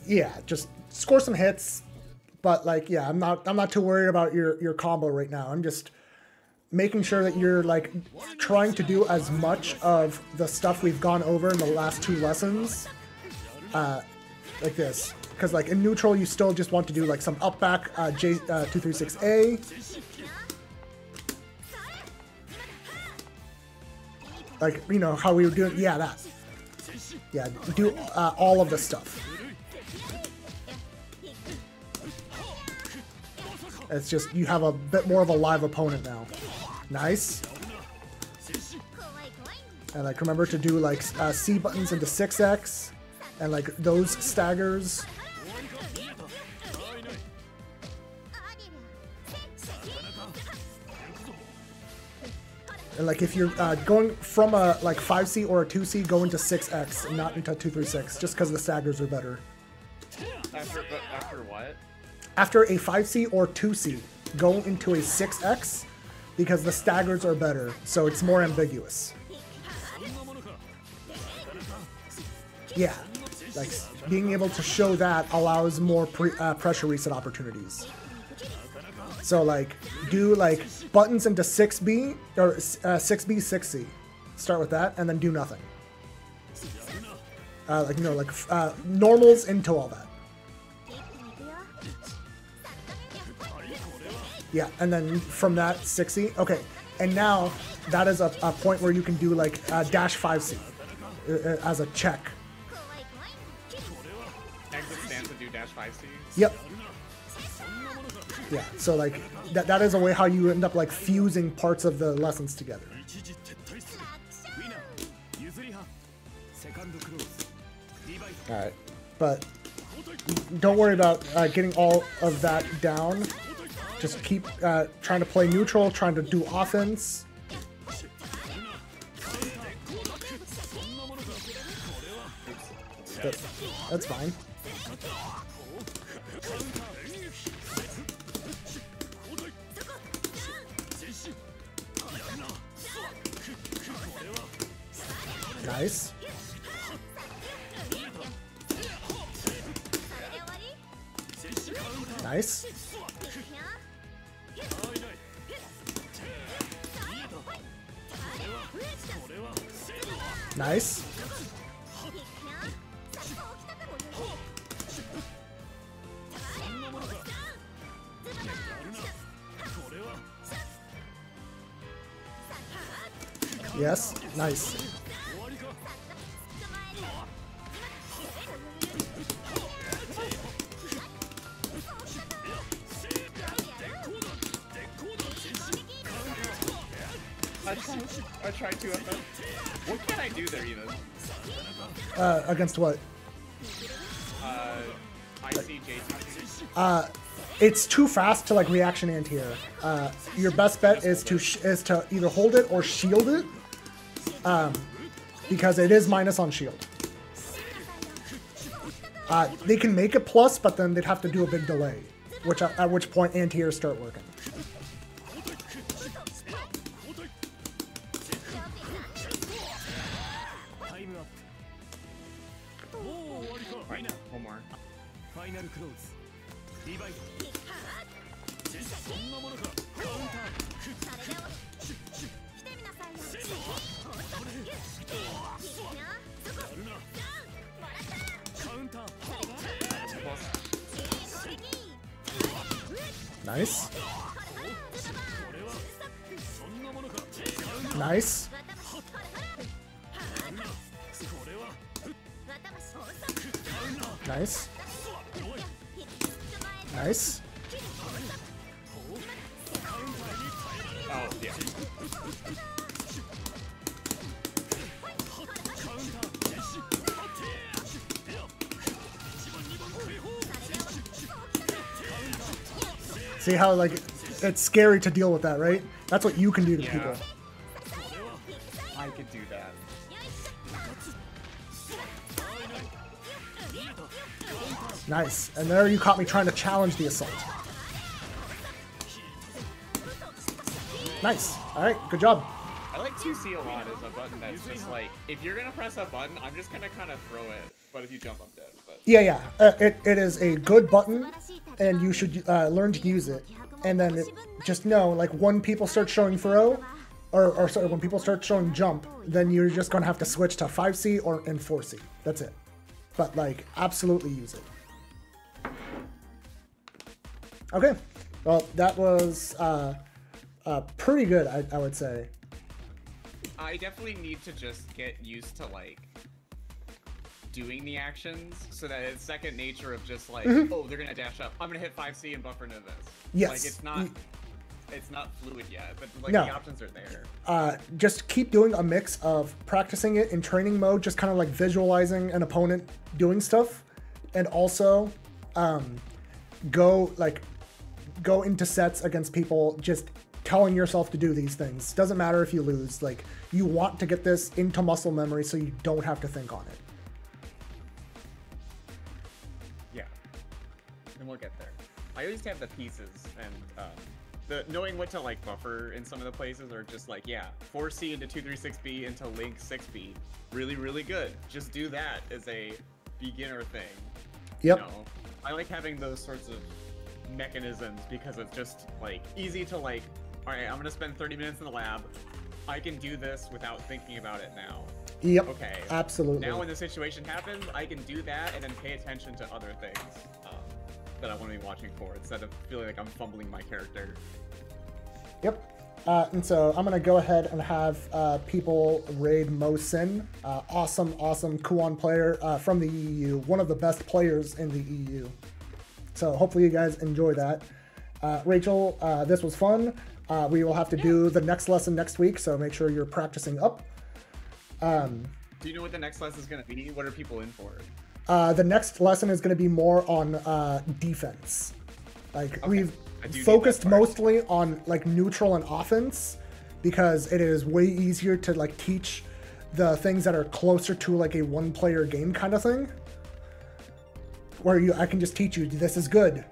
Yeah, just score some hits. But like, yeah, I'm not too worried about your combo right now. I'm just making sure that you're like trying to do as much of the stuff we've gone over in the last 2 lessons, like this. Because like in neutral, you still just want to do like some up back J236A. Like, you know how we were doing, yeah, that. Yeah, do all of the stuff. It's just, you have a bit more of a live opponent now. Nice. And like, remember to do like C buttons into 6X. And like, those staggers. And like, if you're going from a like 5C or a 2C, go into 6X and not into 236, just because the staggers are better. After what? After a 5C or 2C, go into a 6X because the staggers are better, so it's more ambiguous. Yeah, like being able to show that allows more pressure reset opportunities. So like, do like buttons into 6B or 6B, 6C. Start with that and then do nothing. Like, you know, like normals into all that. Yeah, and then from that, 6C. Okay, and now that is a point where you can do like dash 5C as a check. Exit stance to do dash 5C? Yep. Yeah, so like that is a way how you end up like fusing parts of the lessons together. Alright, but don't worry about getting all of that down. Just keep trying to play neutral, trying to do offense. That's fine. Nice. Nice. Nice. Yes, nice. I tried to. What can I do there even? Against what? ICJ. It's too fast to like reaction anti-air. Your best bet is to either hold it or shield it, because it is minus on shield. They can make it plus, but then they'd have to do a big delay. at which point anti-airs start working. Right, one more. Nice. Nice. Nice. Nice. Oh, yeah. See how, like, it's scary to deal with that, right? That's what you can do to people. I could do that. Nice. And there you caught me trying to challenge the assault. Nice. Alright, good job. I like 2C a lot as a button that's just like, if you're gonna press a button, I'm just gonna kind of throw it, but if you jump, I'm dead. But... Yeah. It is a good button, and you should learn to use it. And then just know, like, when people start showing throw, or sorry, when people start showing jump, then you're just gonna have to switch to 5C or in 4C. That's it. But, like, absolutely use it. Okay. Well, that was pretty good, I would say. I definitely need to just get used to, like, doing the actions so that it's second nature of just like, oh, they're gonna dash up, I'm gonna hit 5C and buffer into this. Yes. Like, it's not fluid yet, but like no. The options are there. Just keep doing a mix of practicing it in training mode, just kind of like visualizing an opponent doing stuff, and also go into sets against people just telling yourself to do these things. Doesn't matter if you lose, like, you want to get this into muscle memory so you don't have to think on it. Yeah, and we'll get there. I always have the pieces, and the knowing what to like buffer in some of the places, or just like, yeah, 4C into 236B into Link 6B, really good. Just do that as a beginner thing. Yep. You know? I like having those sorts of mechanisms because it's just like easy to like, all right, I'm gonna spend 30 minutes in the lab. I can do this without thinking about it now. Yep. Okay. Absolutely. Now when the situation happens, I can do that and then pay attention to other things that I want to be watching for instead of feeling like I'm fumbling my character. Yep. And so I'm gonna go ahead and have people raid Mo Sin, awesome Kuon player from the EU, one of the best players in the EU. So hopefully you guys enjoy that. Rachel, this was fun. We will have to do the next lesson next week, so make sure you're practicing up. Do you know what the next lesson is going to be? What are people in for? The next lesson is going to be more on defense. Like, okay. We've focused mostly on like neutral and offense because it is way easier to like teach the things that are closer to like a one-player game kind of thing. Where I can just teach you, this is good,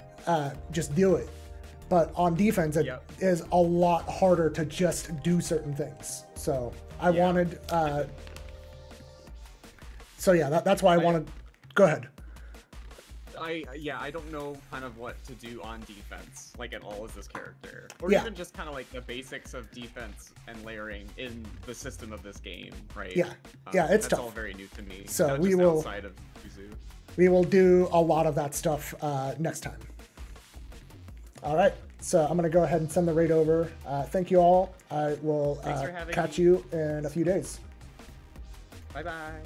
just do it. But on defense, it is a lot harder to just do certain things. So I wanted, that's why I wanted, go ahead. I don't know kind of what to do on defense, like at all as this character. Or even just kind of like the basics of defense and layering in the system of this game, right? Yeah, it's that's tough. all very new to me. So not we just will, outside of Yuzu. We will do a lot of that stuff next time. All right, so I'm going to go ahead and send the raid over. Thank you all. I will catch you in a few days. Bye-bye.